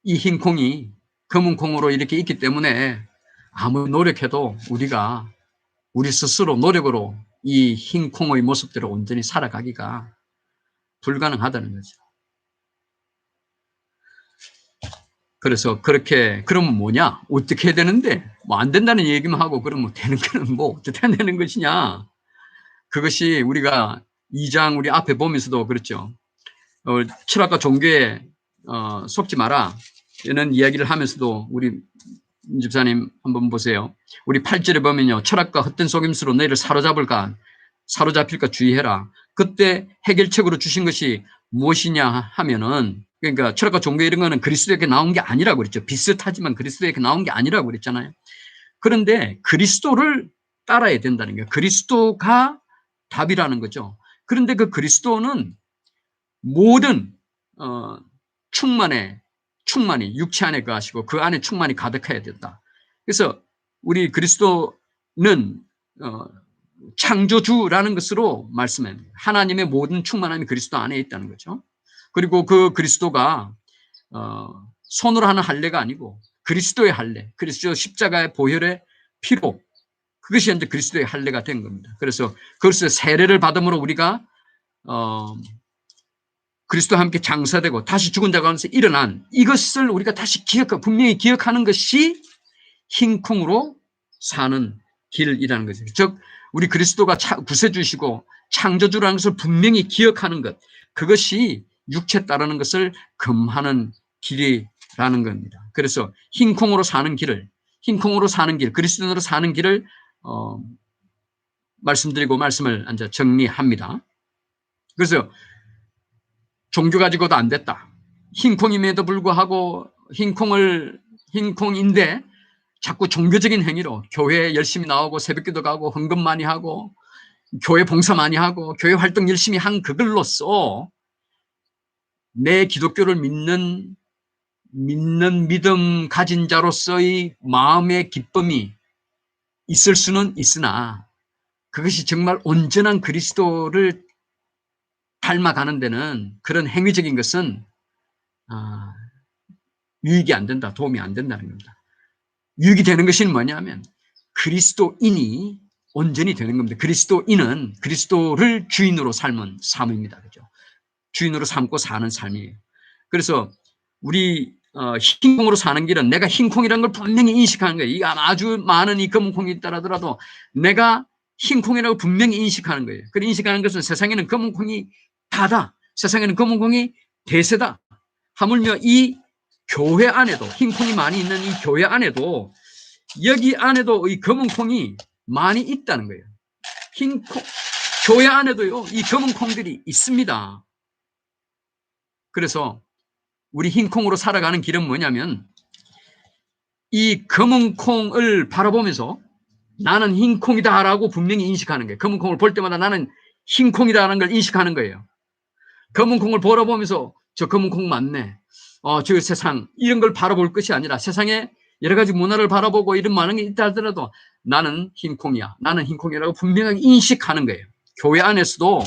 이 흰콩이 검은 콩으로 이렇게 있기 때문에 아무리 노력해도 우리가 우리 스스로 노력으로 이 흰콩의 모습대로 온전히 살아가기가 불가능하다는 거죠. 그래서 그러면 뭐냐? 어떻게 해야 되는데? 뭐 안 된다는 얘기만 하고 그러면 되는 거는 뭐 어떻게 해야 되는 것이냐? 그것이 우리가 2장 우리 앞에 보면서도 그렇죠. 철학과 종교에 속지 마라 이런 이야기를 하면서도 우리 집사님 한번 보세요. 우리 8절에 보면요. 철학과 헛된 속임수로 너희를 사로잡힐까 주의해라. 그때 해결책으로 주신 것이 무엇이냐 하면은, 그러니까 철학과 종교 이런 거는 그리스도에게 나온 게 아니라고 그랬죠. 비슷하지만 그리스도에게 나온 게 아니라고 그랬잖아요. 그런데 그리스도를 따라야 된다는 거예요. 그리스도가 답이라는 거죠. 그런데 그 그리스도는 모든 충만이 육체 안에 거하시고 그 안에 충만이 가득해야 된다. 그래서 우리 그리스도는 창조주라는 것으로 말씀합니다. 하나님의 모든 충만함이 그리스도 안에 있다는 거죠. 그리고 그 그리스도가 손으로 하는 할례가 아니고 그리스도의 할례, 그리스도 십자가의 보혈의 피로, 그것이 이제 그리스도의 할례가 된 겁니다. 그래서 그것을 세례를 받음으로 우리가 그리스도와 함께 장사되고 다시 죽은 자 가운데서 일어난 이것을 우리가 다시 분명히 기억하는 것이 흰콩으로 사는 길이라는 거죠. 즉 우리 그리스도가 구세주시고 창조주라는 것을 분명히 기억하는 것, 그것이 육체 따르는 것을 금하는 길이라는 겁니다. 그래서 흰콩으로 사는 길, 그리스도인으로 사는 길을 말씀드리고 말씀을 이제 정리합니다. 그래서 종교 가지고도 안 됐다. 흰콩임에도 불구하고 흰콩인데 자꾸 종교적인 행위로 교회에 열심히 나오고 새벽기도 가고 헌금 많이 하고 교회 봉사 많이 하고 교회 활동 열심히 한 그걸로써 내 기독교를 믿는 믿음 가진 자로서의 마음의 기쁨이 있을 수는 있으나 그것이 정말 온전한 그리스도를 닮아가는 데는 그런 행위적인 것은 유익이 안 된다, 도움이 안 된다는 겁니다. 유익이 되는 것이 뭐냐면 그리스도인이 온전히 되는 겁니다. 그리스도인은 그리스도를 주인으로 삶은 삶입니다. 그죠? 주인으로 삼고 사는 삶이에요. 그래서 우리 흰콩으로 사는 길은 내가 흰콩이라는 걸 분명히 인식하는 거예요. 이 아주 많은 이 검은콩이 있더라도 내가 흰콩이라고 분명히 인식하는 거예요. 그리고 인식하는 것은 세상에는 검은콩이 다다. 세상에는 검은콩이 대세다. 하물며 이 교회 안에도 흰콩이 많이 있는 이 교회 안에도 여기 안에도 이 검은콩이 많이 있다는 거예요. 흰콩 교회 안에도요 이 검은콩들이 있습니다. 그래서 우리 흰콩으로 살아가는 길은 뭐냐면 이 검은콩을 바라보면서 나는 흰콩이다라고 분명히 인식하는 거예요. 검은콩을 볼 때마다 나는 흰콩이다라는 걸 인식하는 거예요. 검은콩을 바라보면서 저 검은콩 맞네. 저 세상 이런 걸 바라볼 것이 아니라 세상에 여러 가지 문화를 바라보고 이런 많은 게 있다 하더라도 나는 흰콩이야. 나는 흰콩이라고 분명하게 인식하는 거예요. 교회 안에서도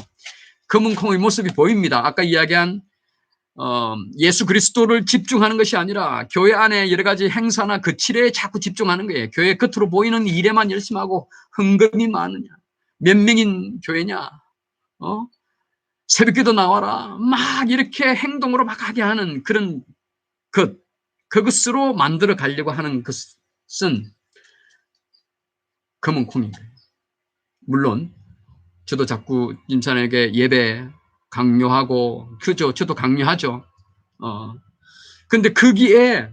검은콩의 모습이 보입니다. 아까 이야기한 예수 그리스도를 집중하는 것이 아니라 교회 안에 여러 가지 행사나 거칠에 자꾸 집중하는 거예요. 교회 겉으로 보이는 일에만 열심히 하고 헌금이 많으냐, 몇 명인 교회냐, 새벽기도 나와라, 막 이렇게 행동으로 막 하게 하는 그런 그것으로 만들어 가려고 하는 것은 검은 콩인 거예요. 물론 저도 자꾸 임찬에게 예배 강요하고 그죠, 저도 강요하죠. 근데 거기에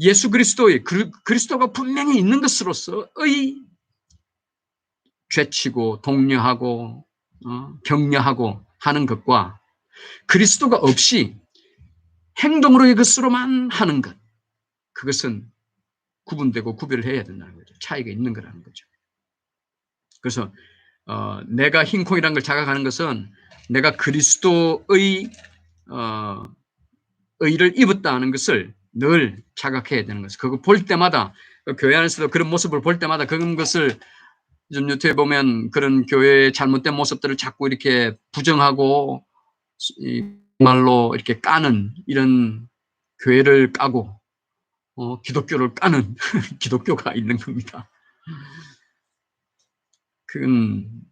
예수 그리스도의 그리스도가 분명히 있는 것으로서의 죄치고 독려하고 격려하고 하는 것과 그리스도가 없이 행동으로 이것으로만 하는 것, 그것은 구분되고 구별을 해야 된다는 거죠. 차이가 있는 거라는 거죠. 그래서 내가 흰콩이라는 걸 자각하는 것은 내가 그리스도의 의를 입었다는 것을 늘 자각해야 되는 것을. 그거 볼 때마다 교회 안에서도 그런 모습을 볼 때마다 그런 것을 좀 유튜브에 보면 그런 교회의 잘못된 모습들을 자꾸 이렇게 부정하고 말로 이렇게 까는 이런 교회를 까고 기독교를 까는 기독교가 있는 겁니다. 그건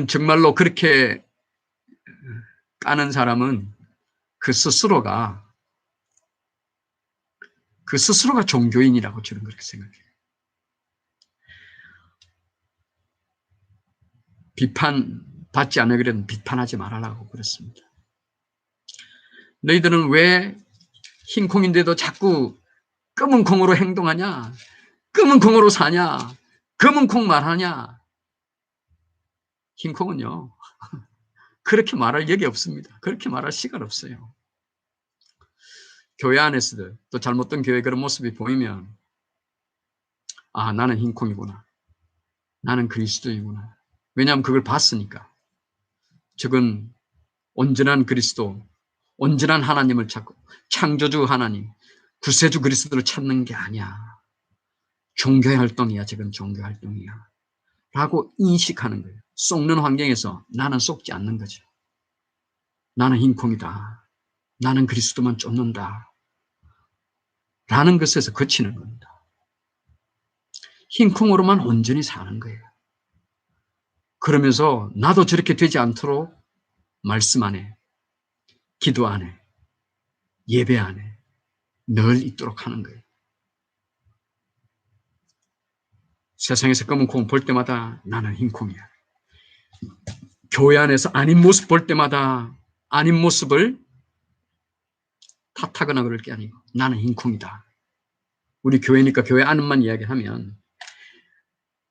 정말로 그렇게 까는 사람은 그 스스로가 종교인이라고 저는 그렇게 생각해요. 비판받지 않으려면 비판하지 말아라고 그랬습니다. 너희들은 왜 흰콩인데도 자꾸 검은 콩으로 행동하냐? 검은 콩으로 사냐? 검은 콩 말하냐? 흰콩은요, 그렇게 말할 여기 없습니다. 그렇게 말할 시간 없어요. 교회 안에서도 또 잘못된 교회 그런 모습이 보이면 나는 흰콩이구나. 나는 그리스도이구나. 왜냐하면 그걸 봤으니까. 저건 온전한 그리스도, 온전한 하나님을 찾고 창조주 하나님, 구세주 그리스도를 찾는 게 아니야. 종교 활동이야. 저건 종교 활동이야. 라고 인식하는 거예요. 속는 환경에서 나는 속지 않는 거죠. 나는 흰콩이다. 나는 그리스도만 쫓는다. 라는 것에서 거치는 겁니다. 흰콩으로만 온전히 사는 거예요. 그러면서 나도 저렇게 되지 않도록 말씀 안에, 기도 안에, 예배 안에 늘 있도록 하는 거예요. 세상에서 검은 콩 볼 때마다 나는 흰콩이야. 교회 안에서 아닌 모습 볼 때마다 아닌 모습을 탓하거나 그럴 게 아니고 나는 흰콩이다. 우리 교회니까 교회 안만 이야기하면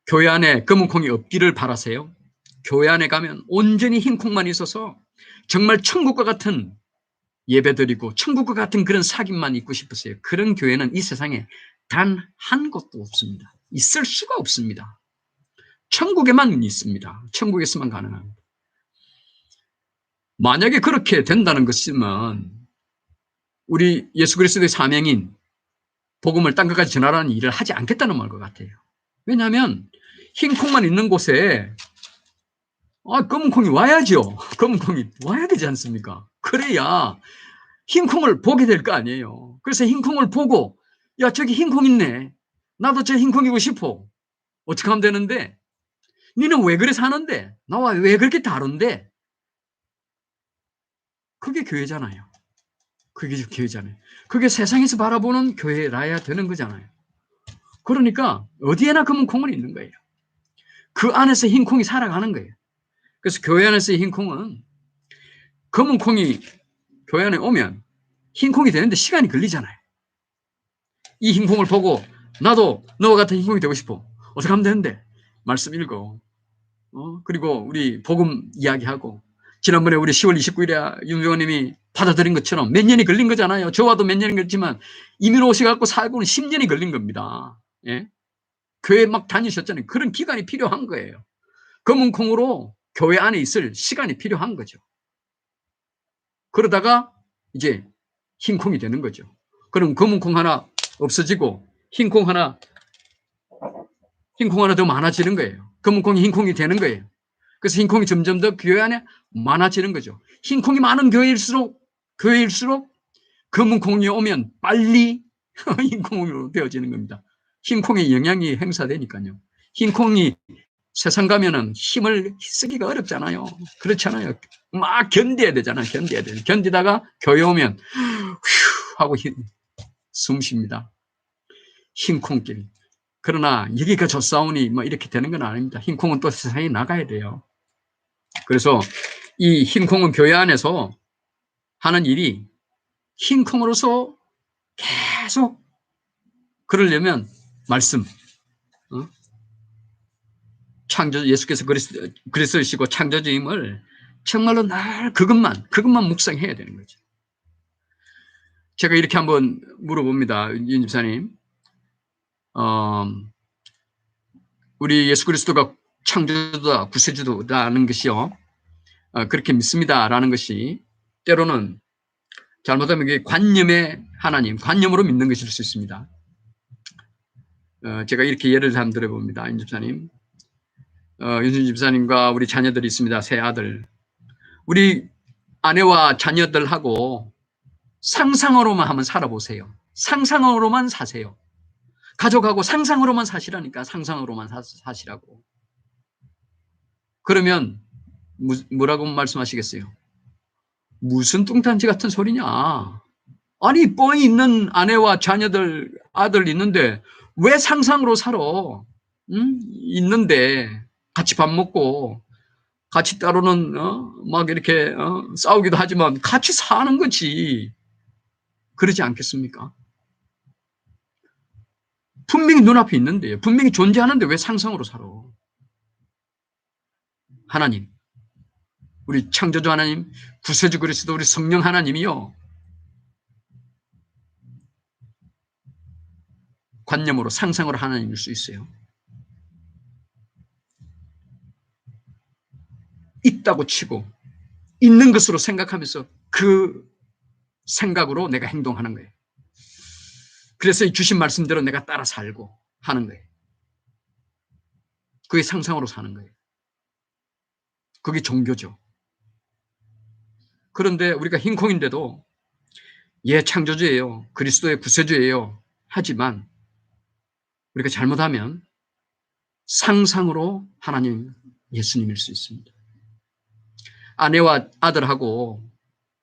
교회 안에 검은 콩이 없기를 바라세요. 교회 안에 가면 온전히 흰콩만 있어서 정말 천국과 같은 예배드리고 천국과 같은 그런 사귐만 있고 싶으세요. 그런 교회는 이 세상에 단 한 곳도 없습니다. 있을 수가 없습니다. 천국에만 있습니다. 천국에서만 가능합니다. 만약에 그렇게 된다는 것이면 우리 예수 그리스도의 사명인 복음을 딴 것까지 전하라는 일을 하지 않겠다는 말 것 같아요. 왜냐하면 흰 콩만 있는 곳에 검은 콩이 와야죠. 검은 콩이 와야 되지 않습니까? 그래야 흰 콩을 보게 될 거 아니에요. 그래서 흰 콩을 보고 야 저기 흰 콩 있네. 나도 저 흰 콩이고 싶어. 어떻게 하면 되는데 니는 왜 그래 사는데 나와 왜 그렇게 다른데 그게 교회잖아요. 그게 교회잖아요. 그게 세상에서 바라보는 교회라야 되는 거잖아요. 그러니까 어디에나 검은 콩은 있는 거예요. 그 안에서 흰 콩이 살아가는 거예요. 그래서 교회 안에서의 흰 콩은 검은 콩이 교회 안에 오면 흰 콩이 되는데 시간이 걸리잖아요. 이 흰 콩을 보고 나도 너와 같은 흰 콩이 되고 싶어. 어떻게 하면 되는데? 말씀 읽어. 그리고 우리 복음 이야기하고 지난번에 우리 10월 29일에 윤병호님이 받아들인 것처럼 몇 년이 걸린 거잖아요. 저와도 몇 년이 걸렸지만 이민 오셔갖고 살고는 10년이 걸린 겁니다. 예? 교회 막 다니셨잖아요. 그런 기간이 필요한 거예요. 검은 콩으로 교회 안에 있을 시간이 필요한 거죠. 그러다가 이제 흰 콩이 되는 거죠. 그럼 검은 콩 하나 없어지고 흰 콩 하나 더 많아지는 거예요. 검은 콩이 흰 콩이 되는 거예요. 그래서 흰 콩이 점점 더 교회 안에 많아지는 거죠. 흰 콩이 많은 교회일수록 검은 콩이 오면 빨리 흰 콩으로 되어지는 겁니다. 흰 콩의 영향이 행사되니까요. 흰 콩이 세상 가면은 힘을 쓰기가 어렵잖아요. 그렇잖아요. 막 견뎌야 되잖아요. 견디다가 교회 오면 휴 하고 숨 쉽니다. 흰 콩길. 그러나 여기가 좋사오니 뭐 이렇게 되는 건 아닙니다. 흰 콩은 또 세상에 나가야 돼요. 그래서 이 흰 콩은 교회 안에서 하는 일이 흰 콩으로서 계속 그러려면 말씀, 창조 예수께서 그리스도이시고 창조주임을 정말로 늘 그것만 묵상해야 되는 거죠. 제가 이렇게 한번 물어봅니다. 윤 집사님. 우리 예수 그리스도가 창조주다, 구세주다라는 것이요. 그렇게 믿습니다라는 것이 때로는 잘못하면 이게 관념의 하나님, 관념으로 믿는 것일 수 있습니다. 제가 이렇게 예를 한번 들어봅니다. 윤 집사님. 윤준 집사님과 우리 자녀들이 있습니다. 세 아들. 우리 아내와 자녀들하고 상상으로만 한번 살아보세요. 상상으로만 사세요. 가족하고 상상으로만 사시라니까. 상상으로만 사시라고. 그러면 뭐라고 말씀하시겠어요? 무슨 뚱딴지 같은 소리냐. 아니 뻥이 있는 아내와 자녀들 아들 있는데 왜 상상으로 살아? 있는데 같이 밥 먹고 같이 때로는 막 이렇게 싸우기도 하지만 같이 사는 거지. 그러지 않겠습니까? 분명히 눈앞에 있는데요. 분명히 존재하는데 왜 상상으로 살아? 하나님, 우리 창조주 하나님, 구세주 그리스도 우리 성령 하나님이요. 관념으로 상상으로 하나님일 수 있어요. 있다고 치고 있는 것으로 생각하면서 그 생각으로 내가 행동하는 거예요. 그래서 이 주신 말씀대로 내가 따라 살고 하는 거예요. 그게 상상으로 사는 거예요. 그게 종교죠. 그런데 우리가 흰콩인데도 창조주예요. 그리스도의 구세주예요. 하지만 우리가 잘못하면 상상으로 하나님 예수님일 수 있습니다. 아내와 아들하고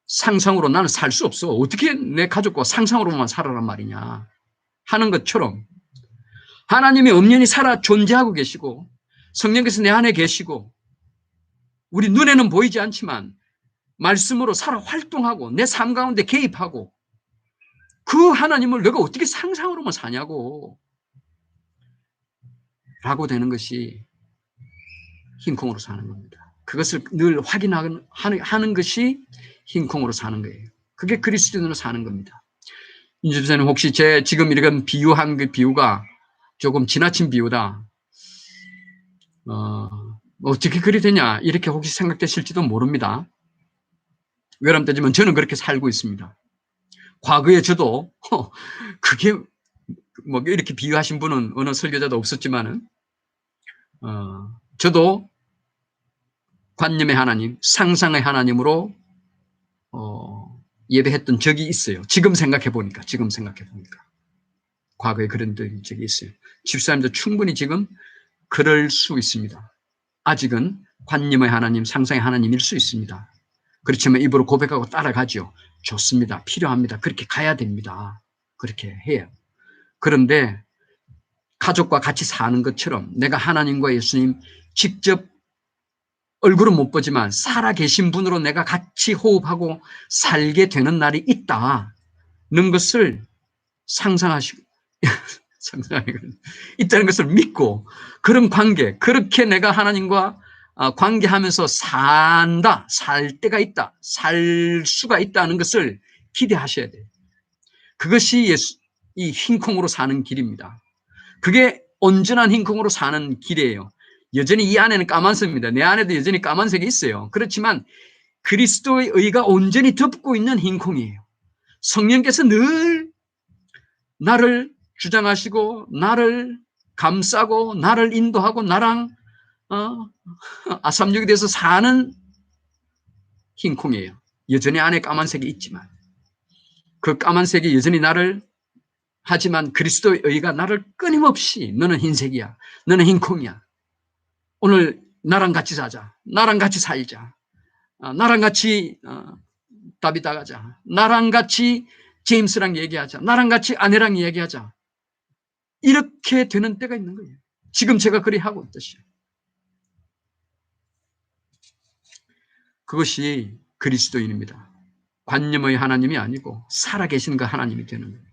상상으로 나는 살 수 없어. 어떻게 내 가족과 상상으로만 살아란 말이냐 하는 것처럼 하나님이 엄연히 살아 존재하고 계시고 성령께서 내 안에 계시고 우리 눈에는 보이지 않지만 말씀으로 살아 활동하고 내 삶 가운데 개입하고 그 하나님을 내가 어떻게 상상으로만 사냐고 라고 되는 것이 흰콩으로 사는 겁니다. 그것을 늘 확인하는 것이 흰콩으로 사는 거예요. 그게 그리스도인으로 사는 겁니다. 윤 집사님 혹시 제 지금 이런 비유한 그 비유가 조금 지나친 비유다. 어떻게 그리 되냐 이렇게 혹시 생각되실지도 모릅니다. 왜냐면 따지면 저는 그렇게 살고 있습니다. 과거에 저도 그게 뭐 이렇게 비유하신 분은 어느 설교자도 없었지만은 저도 관념의 하나님, 상상의 하나님으로 예배했던 적이 있어요. 지금 생각해 보니까 과거에 그런 적이 있어요. 집사님도 충분히 지금 그럴 수 있습니다. 아직은 관념의 하나님, 상상의 하나님일 수 있습니다. 그렇지만 입으로 고백하고 따라가죠. 좋습니다. 필요합니다. 그렇게 가야 됩니다. 그렇게 해요. 그런데 가족과 같이 사는 것처럼 내가 하나님과 예수님 직접 얼굴은 못 보지만 살아계신 분으로 내가 같이 호흡하고 살게 되는 날이 있다는 것을 상상하시고 있다는 것을 믿고 그런 관계, 그렇게 내가 하나님과 관계하면서 살 때가 있다, 살 수가 있다는 것을 기대하셔야 돼요. 그것이 이 흰콩으로 사는 길입니다. 그게 온전한 흰콩으로 사는 길이에요. 여전히 이 안에는 까만색입니다. 내 안에도 여전히 까만색이 있어요. 그렇지만 그리스도의 의가 온전히 덮고 있는 흰콩이에요. 성령께서 늘 나를 주장하시고 나를 감싸고 나를 인도하고 나랑 아삼육이 돼서 사는 흰콩이에요. 여전히 안에 까만색이 있지만 그 까만색이 여전히 나를 하지만 그리스도의 의가 나를 끊임없이 너는 흰색이야. 너는 흰콩이야. 오늘 나랑 같이 사자. 나랑 같이 살자. 나랑 같이 다비다 가자. 나랑 같이 제임스랑 얘기하자. 나랑 같이 아내랑 얘기하자. 이렇게 되는 때가 있는 거예요. 지금 제가 그리 하고 있듯이요. 그것이 그리스도인입니다. 관념의 하나님이 아니고 살아계신 그 하나님이 되는 거예요.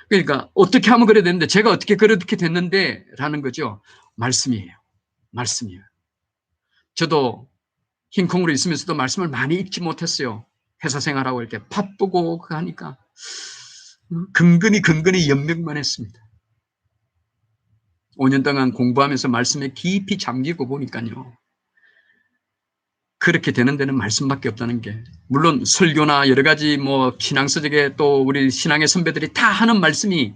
그러니까 어떻게 하면 그래야 되는데 제가 어떻게 그렇게 됐는데 라는 거죠. 말씀이에요. 말씀이에요. 저도 흰콩으로 있으면서도 말씀을 많이 읽지 못했어요. 회사 생활하고 이렇게 바쁘고 하니까 근근히 연명만 했습니다. 5년 동안 공부하면서 말씀에 깊이 잠기고 보니까요. 그렇게 되는 데는 말씀밖에 없다는 게, 물론 설교나 여러 가지 뭐 신앙서적에 또 우리 신앙의 선배들이 다 하는 말씀이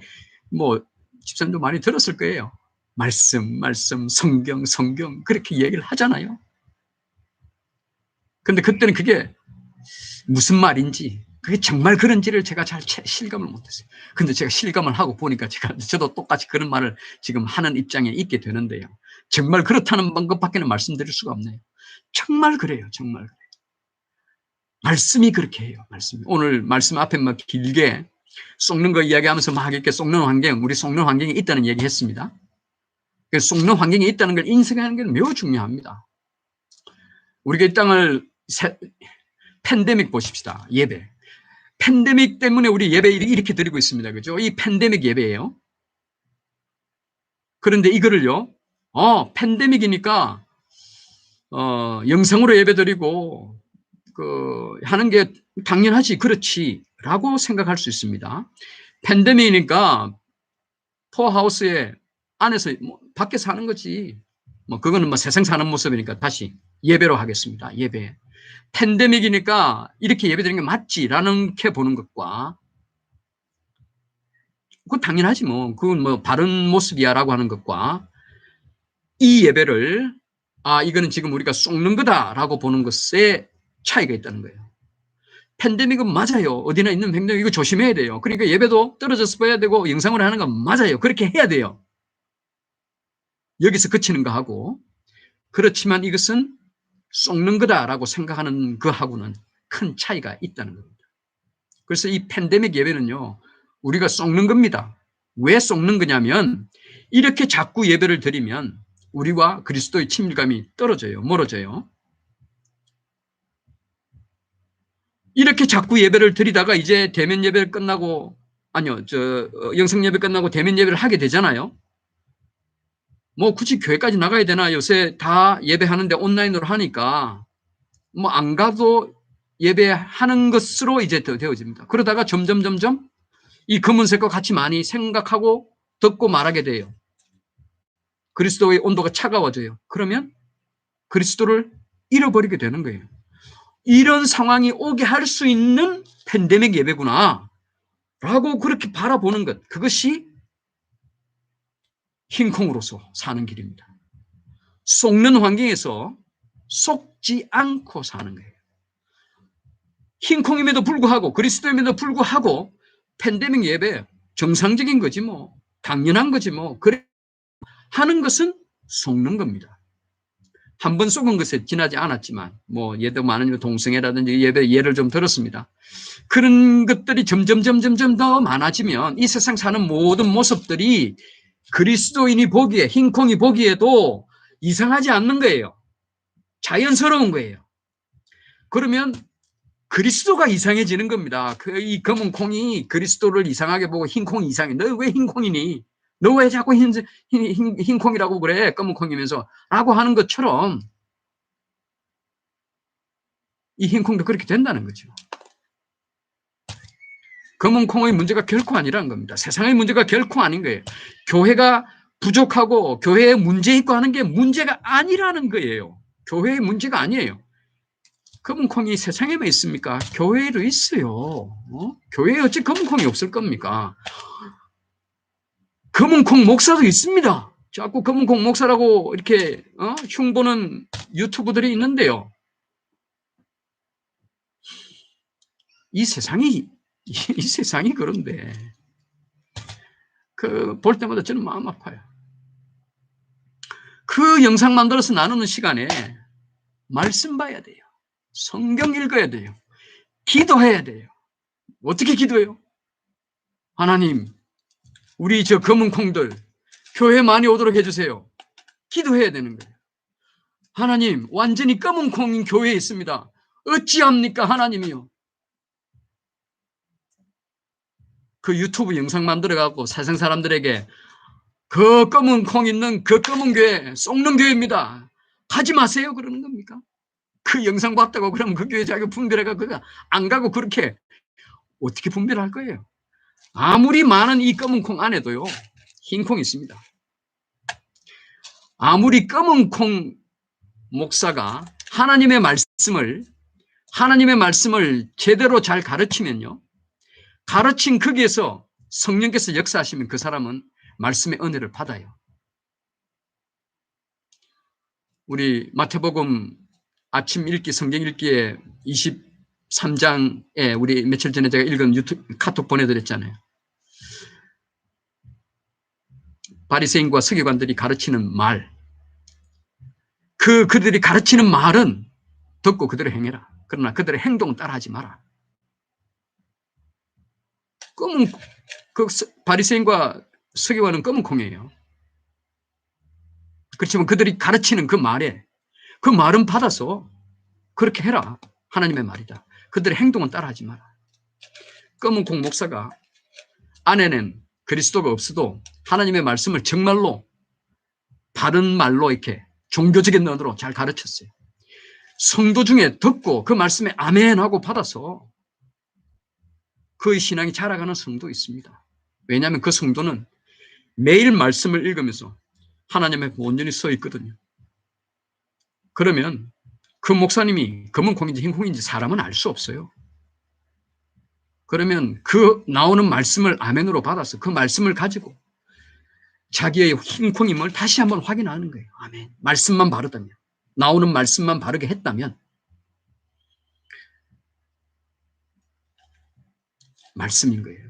뭐 집사님도 많이 들었을 거예요. 말씀, 성경 그렇게 얘기를 하잖아요. 근데 그때는 그게 무슨 말인지, 그게 정말 그런지를 제가 잘 실감을 못했어요. 근데 제가 실감을 하고 보니까 저도 똑같이 그런 말을 지금 하는 입장에 있게 되는데요. 정말 그렇다는 것밖에는 말씀드릴 수가 없네요. 정말 그래요. 정말 그래요. 말씀이 그렇게 해요. 말씀이. 오늘 말씀 앞에 막 길게 썩는 거 이야기하면서 막 이렇게 썩는 환경, 우리 썩는 환경이 있다는 얘기 했습니다. 썩는 환경이 있다는 걸 인식하는 게 매우 중요합니다. 우리가 이 땅을 팬데믹 보십시다. 예배. 팬데믹 때문에 우리 예배 이렇게 드리고 있습니다. 그죠? 이 팬데믹 예배예요. 그런데 이거를요, 팬데믹이니까, 영상으로 예배 드리고, 하는 게 당연하지, 그렇지, 라고 생각할 수 있습니다. 팬데믹이니까, 포하우스에 안에서, 밖에서 하는 거지. 그거는 세상 사는 모습이니까 다시 예배로 하겠습니다. 예배. 팬데믹이니까 이렇게 예배 드리는 게 맞지라는 게 보는 것과, 그건 당연하지 뭐. 그건 바른 모습이야라고 하는 것과 이 예배를 이거는 지금 우리가 속는 거다라고 보는 것에 차이가 있다는 거예요. 팬데믹은 맞아요. 어디나 있는 팬데믹 이거 조심해야 돼요. 그러니까 예배도 떨어져서 봐야 되고 영상으로 하는 건 맞아요. 그렇게 해야 돼요. 여기서 그치는 거 하고. 그렇지만 이것은 속는 거다라고 생각하는 거하고는 큰 차이가 있다는 겁니다. 그래서 이 팬데믹 예배는요, 우리가 속는 겁니다. 왜 속는 거냐면 이렇게 자꾸 예배를 드리면 우리와 그리스도의 친밀감이 떨어져요. 멀어져요. 이렇게 자꾸 예배를 드리다가 이제 대면 예배를 끝나고, 영상 예배 끝나고 대면 예배를 하게 되잖아요. 굳이 교회까지 나가야 되나? 요새 다 예배하는데 온라인으로 하니까 안 가도 예배하는 것으로 이제 더 되어집니다. 그러다가 점점 이 검은색과 같이 많이 생각하고 듣고 말하게 돼요. 그리스도의 온도가 차가워져요. 그러면 그리스도를 잃어버리게 되는 거예요. 이런 상황이 오게 할 수 있는 팬데믹 예배구나 라고 그렇게 바라보는 것, 그것이 흰콩으로서 사는 길입니다. 속는 환경에서 속지 않고 사는 거예요. 흰콩임에도 불구하고, 그리스도임에도 불구하고 팬데믹 예배 정상적인 거지 뭐, 당연한 거지 뭐, 그래 하는 것은 속는 겁니다. 한 번 속은 것에 지나지 않았지만, 뭐 예도 많은 동성애라든지 예를 좀 들었습니다. 그런 것들이 점점 더 많아지면 이 세상 사는 모든 모습들이 그리스도인이 보기에, 흰콩이 보기에도 이상하지 않는 거예요. 자연스러운 거예요. 그러면 그리스도가 이상해지는 겁니다. 이 검은 콩이 그리스도를 이상하게 보고 흰콩이 이상해. 너 왜 흰콩이니? 너 왜 자꾸 흰콩이라고 그래? 검은 콩이면서. 라고 하는 것처럼 이 흰콩도 그렇게 된다는 거죠. 검은 콩의 문제가 결코 아니라는 겁니다. 세상의 문제가 결코 아닌 거예요. 교회가 부족하고 교회에 문제 있고 하는 게 문제가 아니라는 거예요. 교회의 문제가 아니에요. 검은 콩이 세상에만 있습니까? 교회에도 있어요. 교회에 어찌 검은 콩이 없을 겁니까? 검은 콩 목사도 있습니다. 자꾸 검은 콩 목사라고 이렇게 흉보는 유튜브들이 있는데요. 이 세상이 그런데 볼 때마다 저는 마음 아파요. 그 영상 만들어서 나누는 시간에 말씀 봐야 돼요. 성경 읽어야 돼요. 기도해야 돼요. 어떻게 기도해요? 하나님, 우리 저 검은 콩들 교회 많이 오도록 해주세요. 기도해야 되는 거예요. 하나님, 완전히 검은 콩인 교회에 있습니다. 어찌합니까, 하나님이요? 그 유튜브 영상 만들어갖고 세상 사람들에게 그 검은 콩 있는 그 검은 교회, 썩는 교회입니다. 가지 마세요. 그러는 겁니까? 그 영상 봤다고 그러면 그 교회 자기가 분별해가 안 가고 그렇게 어떻게 분별할 거예요? 아무리 많은 이 검은 콩 안에도요, 흰 콩이 있습니다. 아무리 검은 콩 목사가 하나님의 말씀을 제대로 잘 가르치면요, 가르친 거기에서 성령께서 역사하시면 그 사람은 말씀의 은혜를 받아요. 우리 마태복음 아침 읽기, 성경 읽기에 23장에 우리 며칠 전에 제가 읽은 카톡 보내드렸잖아요. 바리새인과 서기관들이 가르치는 말, 그들이 가르치는 말은 듣고 그대로 행해라. 그러나 그들의 행동은 따라하지 마라. 바리새인과 서기관은 검은 콩이에요. 그렇지만 그들이 가르치는 그 말은 받아서 그렇게 해라. 하나님의 말이다. 그들의 행동은 따라하지 마라. 검은 콩 목사가 안에는 그리스도가 없어도 하나님의 말씀을 정말로 바른 말로 이렇게 종교적인 언어로 잘 가르쳤어요. 성도 중에 듣고 그 말씀에 아멘 하고 받아서 그의 신앙이 자라가는 성도 있습니다. 왜냐하면 그 성도는 매일 말씀을 읽으면서 하나님의 온전히 서 있거든요. 그러면 그 목사님이 검은 콩인지 흰 콩인지 사람은 알 수 없어요. 그러면 그 나오는 말씀을 아멘으로 받아서 그 말씀을 가지고 자기의 흰 콩임을 다시 한번 확인하는 거예요. 아멘. 말씀만 바르다면, 나오는 말씀만 바르게 했다면 말씀인 거예요.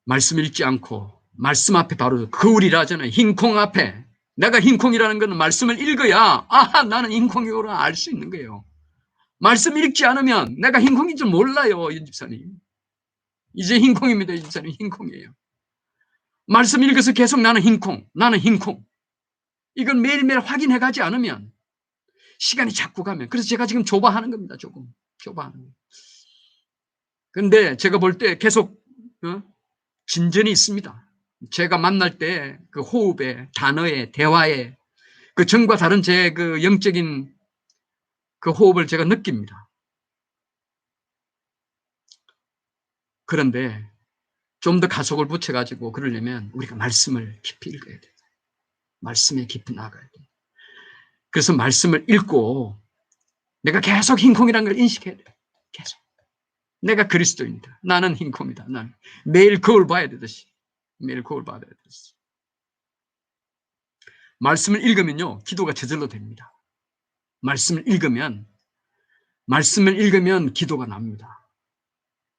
말씀 읽지 않고 말씀 앞에 바로 거울이라 하잖아요. 흰콩 앞에. 내가 흰콩이라는 것은 말씀을 읽어야 나는 흰콩이구나 알 수 있는 거예요. 말씀 읽지 않으면 내가 흰콩인 줄 몰라요. 이 집사님. 이제 흰콩입니다. 이 집사님 흰콩이에요. 말씀 읽어서 계속 나는 흰콩. 이건 매일매일 확인해 가지 않으면 시간이 자꾸 가면. 그래서 제가 지금 조바하는 겁니다. 조바하는 거예요. 그런데 제가 볼 때 계속 진전이 있습니다. 제가 만날 때 그 호흡에, 단어에, 대화에 그 전과 다른 제 그 영적인 그 호흡을 제가 느낍니다. 그런데 좀 더 가속을 붙여가지고 그러려면 우리가 말씀을 깊이 읽어야 돼요. 말씀에 깊이 나가야 돼요. 그래서 말씀을 읽고 내가 계속 흰콩이라는 걸 인식해야 돼요. 계속. 내가 그리스도입니다. 나는 흰콩이다. 나는 매일 거울 봐야 되듯이. 매일 거울 봐야 되듯이. 말씀을 읽으면요, 기도가 저절로 됩니다. 말씀을 읽으면 기도가 납니다.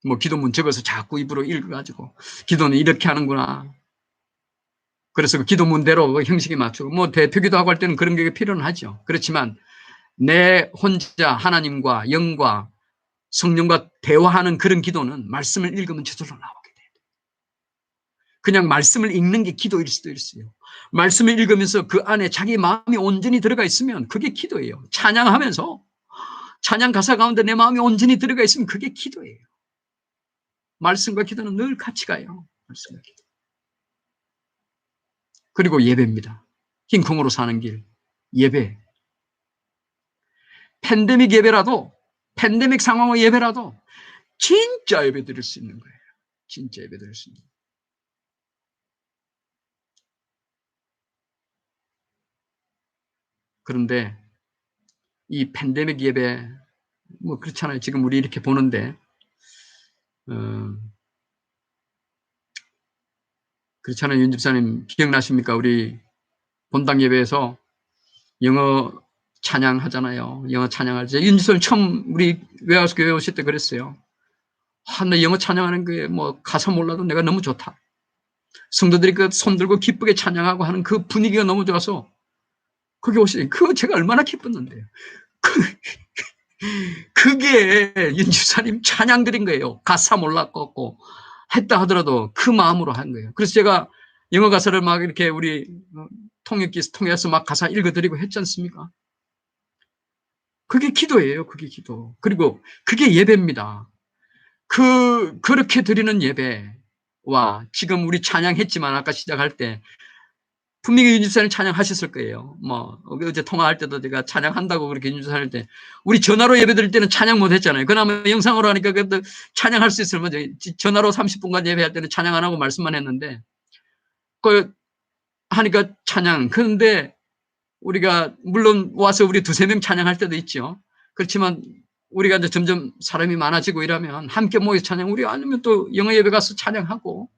뭐 기도문 적어서 자꾸 입으로 읽어가지고 기도는 이렇게 하는구나. 그래서 그 기도문대로 그 형식에 맞추고 뭐 대표기도하고 할 때는 그런 게 필요는 하죠. 그렇지만 내 혼자 하나님과 영과 성령과 대화하는 그런 기도는 말씀을 읽으면 저절로 나오게 돼요. 그냥 말씀을 읽는 게 기도일 수도 있어요. 말씀을 읽으면서 그 안에 자기 마음이 온전히 들어가 있으면 그게 기도예요. 찬양하면서 찬양 가사 가운데 내 마음이 온전히 들어가 있으면 그게 기도예요. 말씀과 기도는 늘 같이 가요. 말씀과 기도. 그리고 예배입니다. 흰콩으로 사는 길, 예배. 팬데믹 예배라도, 팬데믹 상황의 예배라도 진짜 예배 드릴 수 있는 거예요. 진짜 예배 드릴 수 있는 거예요. 그런데 이 팬데믹 예배, 뭐 그렇잖아요. 지금 우리 이렇게 보는데, 그렇잖아요. 윤 집사님 기억나십니까? 우리 본당 예배에서 영어 찬양하잖아요. 영어 찬양할 때 윤 집사님 처음 우리 외화수 교회 오실 때 그랬어요. 나 영어 찬양하는 게 뭐 가사 몰라도 내가 너무 좋다. 성도들이 그 손 들고 기쁘게 찬양하고 하는 그 분위기가 너무 좋아서 거기 오시니 그거 제가 얼마나 기뻤는데요. 그게 윤 집사님 찬양 드린 거예요. 가사 몰랐고 했다 하더라도 그 마음으로 한 거예요. 그래서 제가 영어 가사를 막 이렇게 우리 통역기 통해서 막 가사 읽어드리고 했지 않습니까? 그게 기도예요. 그게 기도. 그리고 그게 예배입니다. 그렇게 드리는 예배와 지금 우리 찬양했지만 아까 시작할 때 분명히 윤지사님 찬양하셨을 거예요. 뭐 어제 통화할 때도 제가 찬양한다고 그렇게 윤지사님 할 때 우리 전화로 예배 드릴 때는 찬양 못 했잖아요. 그나마 영상으로 하니까 그래도 찬양할 수 있으면 전화로 30분간 예배할 때는 찬양 안 하고 말씀만 했는데 그 하니까 찬양. 그런데 우리가 물론 와서 우리 두세 명 찬양할 때도 있죠. 그렇지만 우리가 이제 점점 사람이 많아지고 이러면 함께 모여서 찬양, 우리 아니면 또 영어 예배 가서 찬양하고,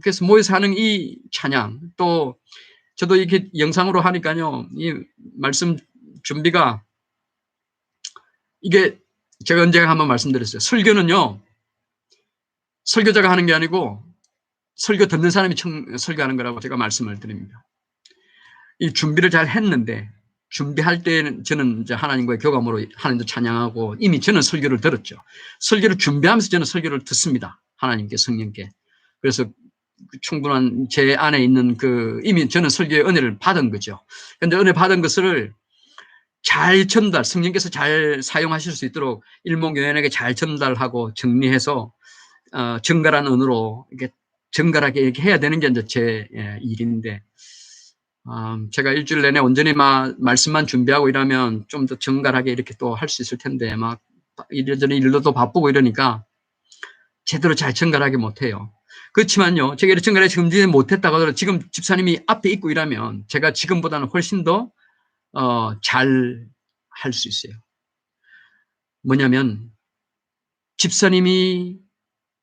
그래서 모여서 하는 이 찬양, 또 저도 이렇게 영상으로 하니까요, 이 말씀 준비가 이게 제가 언젠가 한번 말씀드렸어요. 설교는요, 설교자가 하는 게 아니고 설교 듣는 사람이 설교하는 거라고 제가 말씀을 드립니다. 이 준비를 잘 했는데 준비할 때는 저는 이제 하나님과의 교감으로 하나님도 찬양하고 이미 저는 설교를 들었죠. 설교를 준비하면서 저는 설교를 듣습니다. 하나님께 성령께. 그래서 충분한 제 안에 있는 이미 저는 설교의 은혜를 받은 거죠. 그런데 은혜 받은 것을 잘 전달, 성령께서 잘 사용하실 수 있도록 일목요연하게 잘 전달하고 정리해서 정갈한 언어로 이렇게 정갈하게 이렇게 해야 되는 게 이제 제 일인데 제가 일주일 내내 온전히 말씀만 준비하고 이러면 좀 더 정갈하게 이렇게 또 할 수 있을 텐데 막 이래저래 일로도 바쁘고 이러니까 제대로 잘 정갈하게 못해요. 그렇지만요, 제가 이렇게 정갈하게 정리 못했다고 하더라도 지금 집사님이 앞에 있고 이러면 제가 지금보다는 훨씬 더 잘 할 수 있어요. 뭐냐면 집사님이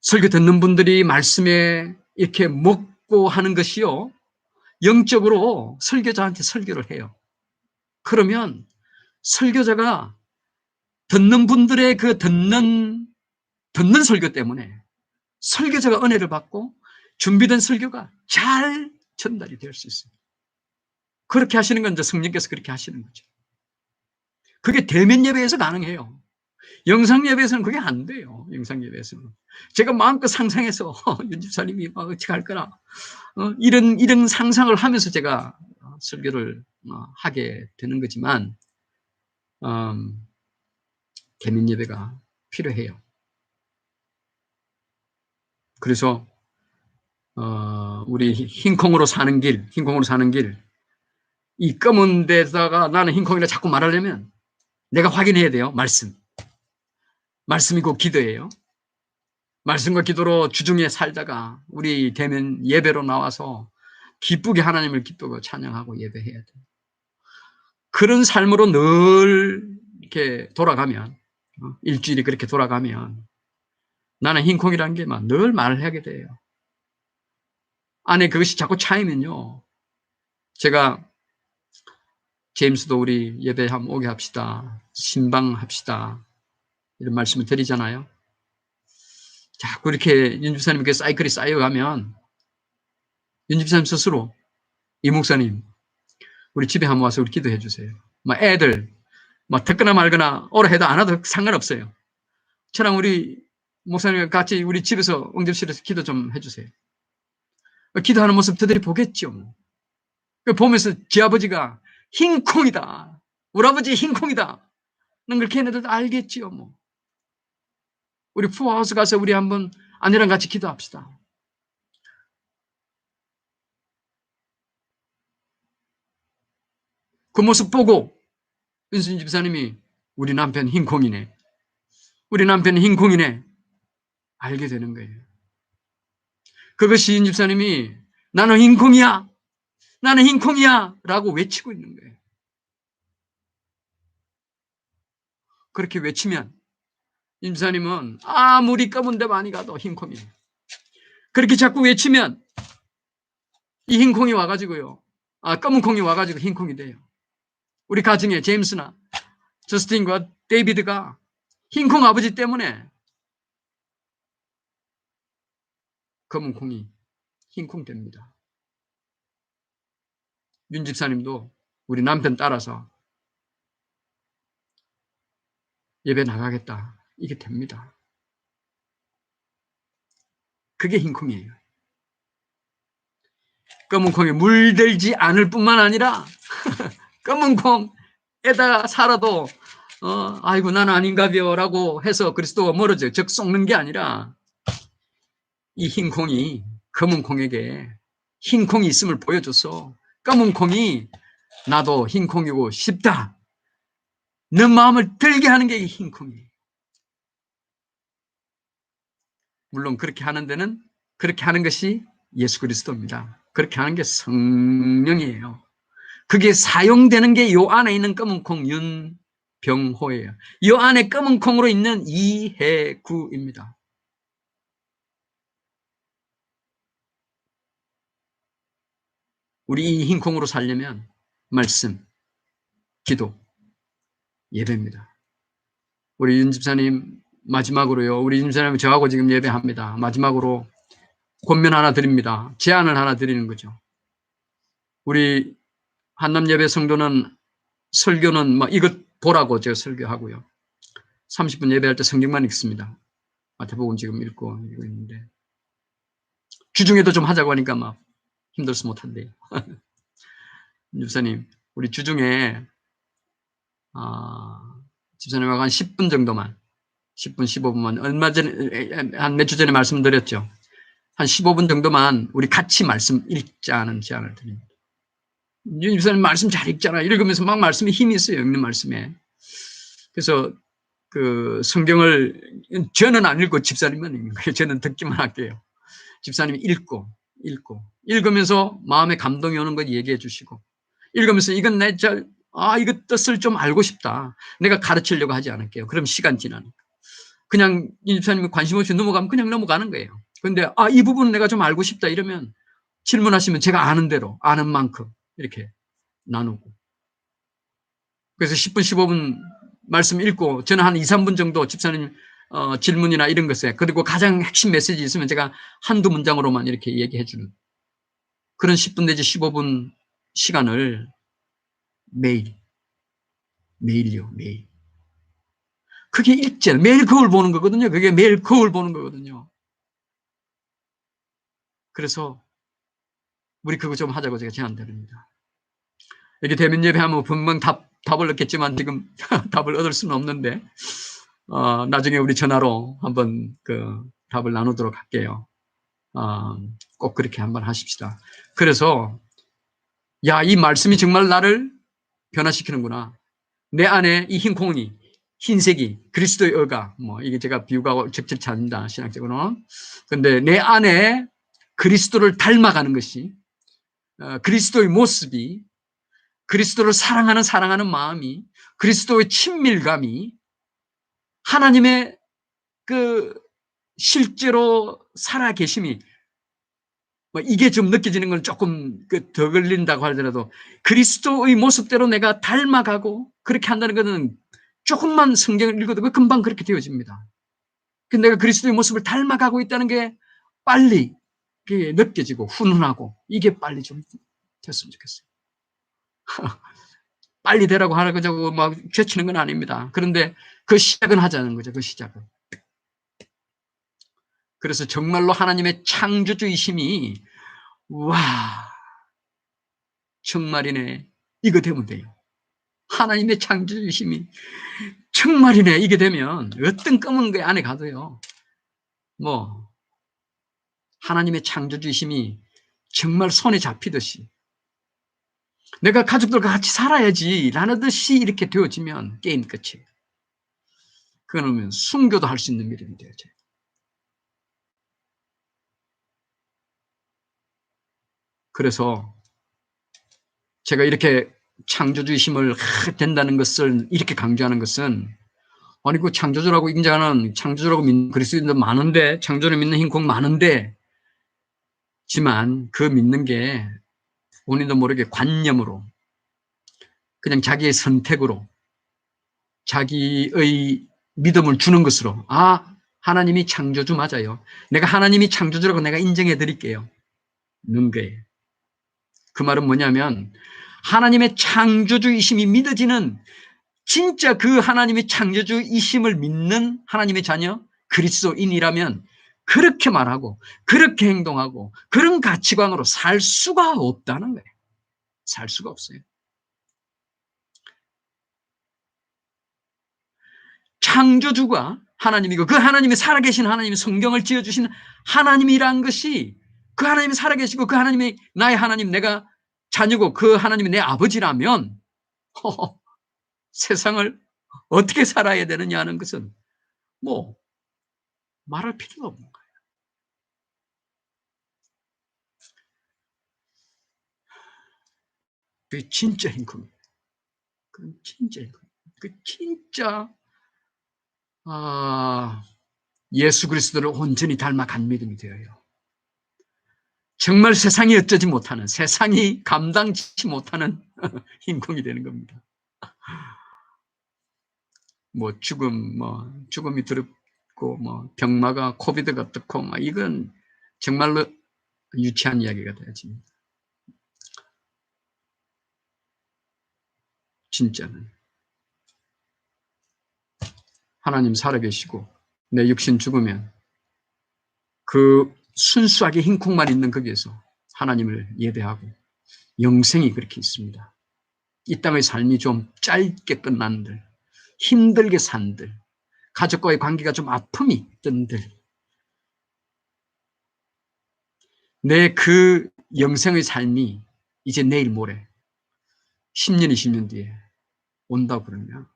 설교 듣는 분들이 말씀에 이렇게 먹고 하는 것이요, 영적으로 설교자한테 설교를 해요. 그러면 설교자가 듣는 분들의 그 듣는 설교 때문에 설교자가 은혜를 받고 준비된 설교가 잘 전달이 될 수 있어요. 그렇게 하시는 건 이제 성령께서 그렇게 하시는 거죠. 그게 대면 예배에서 가능해요. 영상 예배에서는 그게 안 돼요. 영상 예배에서는. 제가 마음껏 상상해서 윤 집사님이 막 어떻게 할 거나 이런 상상을 하면서 제가 설교를 하게 되는 거지만 대면 예배가 필요해요. 그래서 우리 흰콩으로 사는 길, 이 검은 데다가 나는 흰콩이라 자꾸 말하려면 내가 확인해야 돼요. 말씀이고 기도예요. 말씀과 기도로 주중에 살다가 우리 대면 예배로 나와서 기쁘게 하나님을 기쁘고 찬양하고 예배해야 돼요. 그런 삶으로 늘 이렇게 돌아가면, 일주일이 그렇게 돌아가면 나는 흰콩이라는 게 막 늘 말을 하게 돼요. 안에 그것이 자꾸 차이면요. 제가 제임스도 우리 예배 한번 오게 합시다. 신방합시다. 이런 말씀을 드리잖아요. 자꾸 이렇게 윤 집사님께 사이클이 쌓여가면 윤 집사님 스스로 이 목사님 우리 집에 한번 와서 우리 기도해 주세요. 막 애들 막 듣거나 말거나 오라 해도 안 와도 상관없어요. 저랑 우리 목사님과 같이 우리 집에서 응접실에서 기도 좀 해주세요. 기도하는 모습 들들이 보겠죠. 보면서 지 아버지가 흰콩이다. 우리 아버지 흰콩이다. 걸 걔네들도 알겠지요. 뭐. 우리 푸하우스 가서 우리 한번 아내랑 같이 기도합시다. 그 모습 보고 윤순 집사님이 우리 남편 흰콩이네. 우리 남편은 흰콩이네. 알게 되는 거예요. 그것이 윤 집사님이 나는 흰콩이야. 나는 흰콩이야. 라고 외치고 있는 거예요. 그렇게 외치면 윤 집사님은 아무리 검은 데 많이 가도 흰콩이에요. 그렇게 자꾸 외치면 이 흰콩이 와가지고요. 검은 콩이 와가지고 흰콩이 돼요. 우리 가정에 제임스나 저스틴과 데이비드가 흰콩 아버지 때문에 검은 콩이 흰콩 됩니다. 윤 집사님도 우리 남편 따라서 예배 나가겠다. 이게 됩니다. 그게 흰콩이에요. 검은 콩에 물들지 않을 뿐만 아니라 검은 콩에다가 살아도 아이고 나는 아닌가벼 라고 해서 그리스도가 멀어져 즉 썩는 게 아니라 이 흰 콩이 검은 콩에게 흰 콩이 있음을 보여줘서 검은 콩이 나도 흰 콩이고 싶다. 내 마음을 들게 하는 게 이 흰 콩이에요. 물론 그렇게 하는 데는 그렇게 하는 것이 예수 그리스도입니다. 그렇게 하는 게 성령이에요. 그게 사용되는 게 요 안에 있는 검은 콩 윤병호예요. 요 안에 검은 콩으로 있는 이해구입니다. 우리 이 흰 콩으로 살려면 말씀, 기도, 예배입니다. 우리 윤 집사님 마지막으로요. 우리 윤 집사님 저하고 지금 예배합니다. 마지막으로 권면 하나 드립니다. 제안을 하나 드리는 거죠. 우리 한남 예배 성도는 설교는 이것 보라고 제가 설교하고요. 30분 예배할 때 성경만 읽습니다. 마태복음 지금 읽고 있는데 주중에도 좀 하자고 하니까 막 힘들어서 못한대요. 집사님, 우리 주중에 집사님하고 한 10분 정도만 10분, 15분만 얼마 전에 한 몇 주 전에 말씀드렸죠. 한 15분 정도만 우리 같이 말씀 읽자는 제안을 드립니다. 윤 집사님 말씀 잘 읽잖아. 읽으면서 막 말씀에 힘이 있어요. 읽는 말씀에. 그래서 그 성경을 저는 안 읽고 집사님만 읽는 거예요. 저는 듣기만 할게요. 집사님이 읽으면서 마음에 감동이 오는 것 얘기해 주시고 읽으면서 이건 이거 뜻을 좀 알고 싶다. 내가 가르치려고 하지 않을게요. 그럼 시간 지나니까. 그냥 이 집사님이 관심 없이 넘어가면 그냥 넘어가는 거예요. 그런데 이 부분은 내가 좀 알고 싶다 이러면 질문하시면 제가 아는 대로 아는 만큼 이렇게 나누고 그래서 10분 15분 말씀 읽고 저는 한 2, 3분 정도 집사님 질문이나 이런 것에 그리고 가장 핵심 메시지 있으면 제가 한두 문장으로만 이렇게 얘기해 주는 그런 10분 내지 15분 시간을 매일요. 그게 일절 매일 거울 보는 거거든요. 그게 매일 거울 보는 거거든요. 그래서 우리 그거 좀 하자고 제가 제안드립니다. 이렇게 대면 예배하면 분명 답을 얻겠지만 지금 답을 얻을 수는 없는데 나중에 우리 전화로 한번 그 답을 나누도록 할게요. 꼭 그렇게 한번 하십시다. 그래서 이 말씀이 정말 나를 변화시키는구나. 내 안에 이 흰 콩이 흰색이 그리스도의 의가, 뭐 이게 제가 비유가 적절치 않습니다, 신학적으로는. 근데 내 안에 그리스도를 닮아가는 것이, 그리스도의 모습이, 그리스도를 사랑하는 마음이, 그리스도의 친밀감이, 하나님의 그 실제로 살아 계심이, 뭐 이게 좀 느껴지는 건 조금 더 걸린다고 하더라도 그리스도의 모습대로 내가 닮아가고 그렇게 한다는 것은 조금만 성경을 읽어도 금방 그렇게 되어집니다. 내가 그리스도의 모습을 닮아가고 있다는 게 빨리 느껴지고 훈훈하고 이게 빨리 좀 됐으면 좋겠어요. 빨리 되라고 하라고 막 죄치는 건 아닙니다. 그런데 그 시작은 하자는 거죠. 그 시작은. 그래서 정말로 하나님의 창조주의심이 와 정말이네 이거 되면 돼요. 하나님의 창조주의심이 정말이네 이게 되면 어떤 검은 거 안에 가도요. 뭐 하나님의 창조주의심이 정말 손에 잡히듯이 내가 가족들과 같이 살아야지 라는 듯이 이렇게 되어지면 게임 끝이에요. 그러면 순교도 할 수 있는 믿음이 되어져요. 그래서 제가 이렇게 창조주의심을 된다는 것을 이렇게 강조하는 것은 아니 그 창조주라고 인정하는 창조주라고 믿는 그리스도인들 많은데 창조를 믿는 hin국 많은데 지만 그 믿는 게 본인도 모르게 관념으로 그냥 자기의 선택으로 자기의 믿음을 주는 것으로 하나님이 창조주 맞아요. 내가 하나님이 창조주라고 내가 인정해 드릴게요. 는 거예요. 그 말은 뭐냐면 하나님의 창조주이심이 믿어지는 진짜 그 하나님의 창조주이심을 믿는 하나님의 자녀 그리스도인이라면 그렇게 말하고 그렇게 행동하고 그런 가치관으로 살 수가 없다는 거예요. 살 수가 없어요. 창조주가 하나님이고 그 하나님이 살아계신 하나님이 성경을 지어주신 하나님이란 것이 그 하나님이 살아계시고 그 하나님이 나의 하나님 내가 자녀고 그 하나님이 내 아버지라면 세상을 어떻게 살아야 되느냐 하는 것은 뭐 말할 필요가 없는 거예요. 그게 진짜 행복입니다. 그 진짜 행복. 그 진짜 예수 그리스도를 온전히 닮아간 믿음이 되어요. 정말 세상이 어쩌지 못하는 세상이 감당치 못하는 힘콩이 되는 겁니다. 뭐 죽음이 두렵고 뭐 병마가 코비드가 어떻고 막 이건 정말로 유치한 이야기가 되어집니다. 진짜는 하나님 살아계시고 내 육신 죽으면 그 순수하게 흰콩만 있는 거기에서 하나님을 예배하고 영생이 그렇게 있습니다. 이 땅의 삶이 좀 짧게 끝난들, 힘들게 산들, 가족과의 관계가 좀 아픔이 있던들 내 그 영생의 삶이 이제 내일 모레 10년, 20년 뒤에 온다고 그러면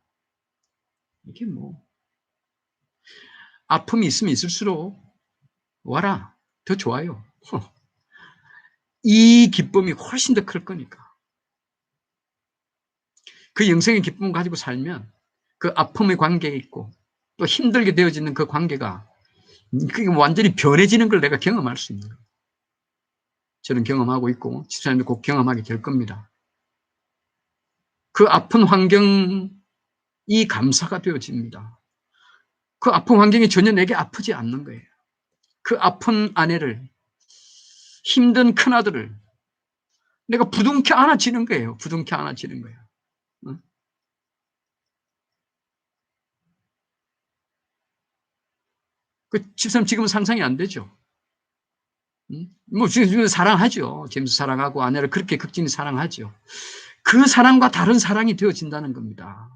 이게 뭐 아픔이 있으면 있을수록 와라 더 좋아요. 이 기쁨이 훨씬 더 클 거니까. 그 영생의 기쁨을 가지고 살면 그 아픔의 관계에 있고 또 힘들게 되어지는 그 관계가 그게 완전히 변해지는 걸 내가 경험할 수 있는 거예요. 저는 경험하고 있고 집사님도 꼭 경험하게 될 겁니다. 그 아픈 환경이 감사가 되어집니다. 그 아픈 환경이 전혀 내게 아프지 않는 거예요. 그 아픈 아내를 힘든 큰아들을 내가 부둥켜 안아지는 거예요. 부둥켜 안아지는 거예요. 그 집사님 지금은 상상이 안 되죠. 뭐 지금 사랑하죠. 제임스 사랑하고 아내를 그렇게 극진히 사랑하죠. 그 사랑과 다른 사랑이 되어진다는 겁니다.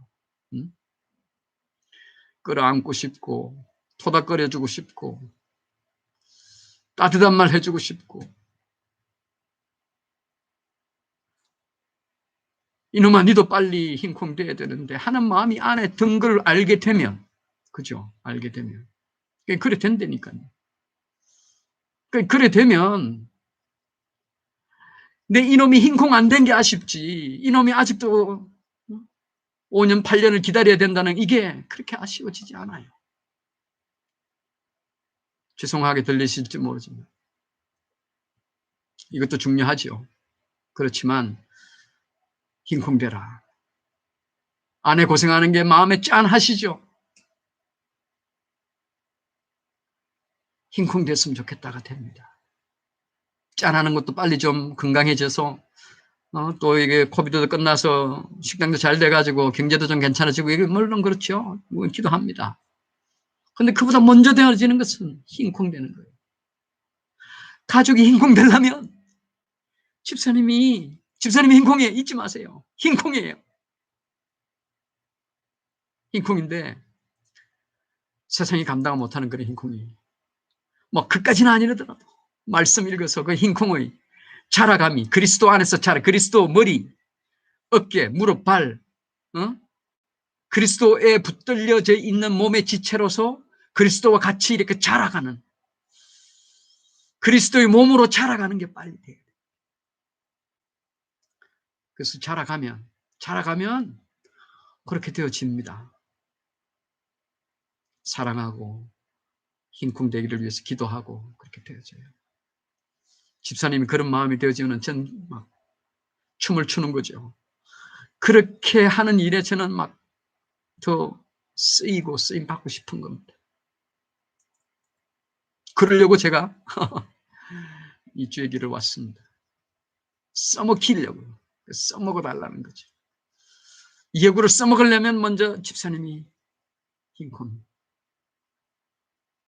끌어안고 싶고 토닥거려주고 싶고 따뜻한 말 해주고 싶고 이놈아 니도 빨리 흰콩돼야 되는데 하는 마음이 안에 든 걸 알게 되면, 그죠? 알게 되면 그래 된다니까요. 그래 되면 내 이놈이 흰콩 안 된 게 아쉽지, 이놈이 아직도 5년 8년을 기다려야 된다는 이게 그렇게 아쉬워지지 않아요. 죄송하게 들리실지 모르지만 이것도 중요하죠. 그렇지만 흰콩되라. 아내 고생하는 게 마음에 짠하시죠? 흰콩 됐으면 좋겠다가 됩니다. 짠하는 것도 빨리 좀 건강해져서 또 이게 코비드도 끝나서 식당도 잘 돼가지고 경제도 좀 괜찮아지고 이게 물론 그렇죠. 기도합니다. 근데 그보다 먼저 되어지는 것은 흰콩 되는 거예요. 가족이 흰콩 되려면 집사님이 흰콩이에요. 잊지 마세요. 흰콩이에요. 흰콩인데 세상이 감당 못하는 그런 흰콩이, 뭐 그까지는 아니더라도 말씀 읽어서 그 흰콩의 자라감이 그리스도 안에서 그리스도 머리, 어깨, 무릎, 발, 그리스도에 붙들려져 있는 몸의 지체로서 그리스도와 같이 이렇게 자라가는, 그리스도의 몸으로 자라가는 게 빨리 돼요. 그래서 자라가면 그렇게 되어집니다. 사랑하고 흰콩 되기를 위해서 기도하고 그렇게 되어져요. 집사님이 그런 마음이 되어지면 전 막 춤을 추는 거죠. 그렇게 하는 일에 저는 막 더 쓰임 받고 싶은 겁니다. 그러려고 제가 이 주의 길을 왔습니다. 써먹히려고요. 써먹어 달라는 거죠. 이 예구를 써먹으려면 먼저 집사님이 흰콩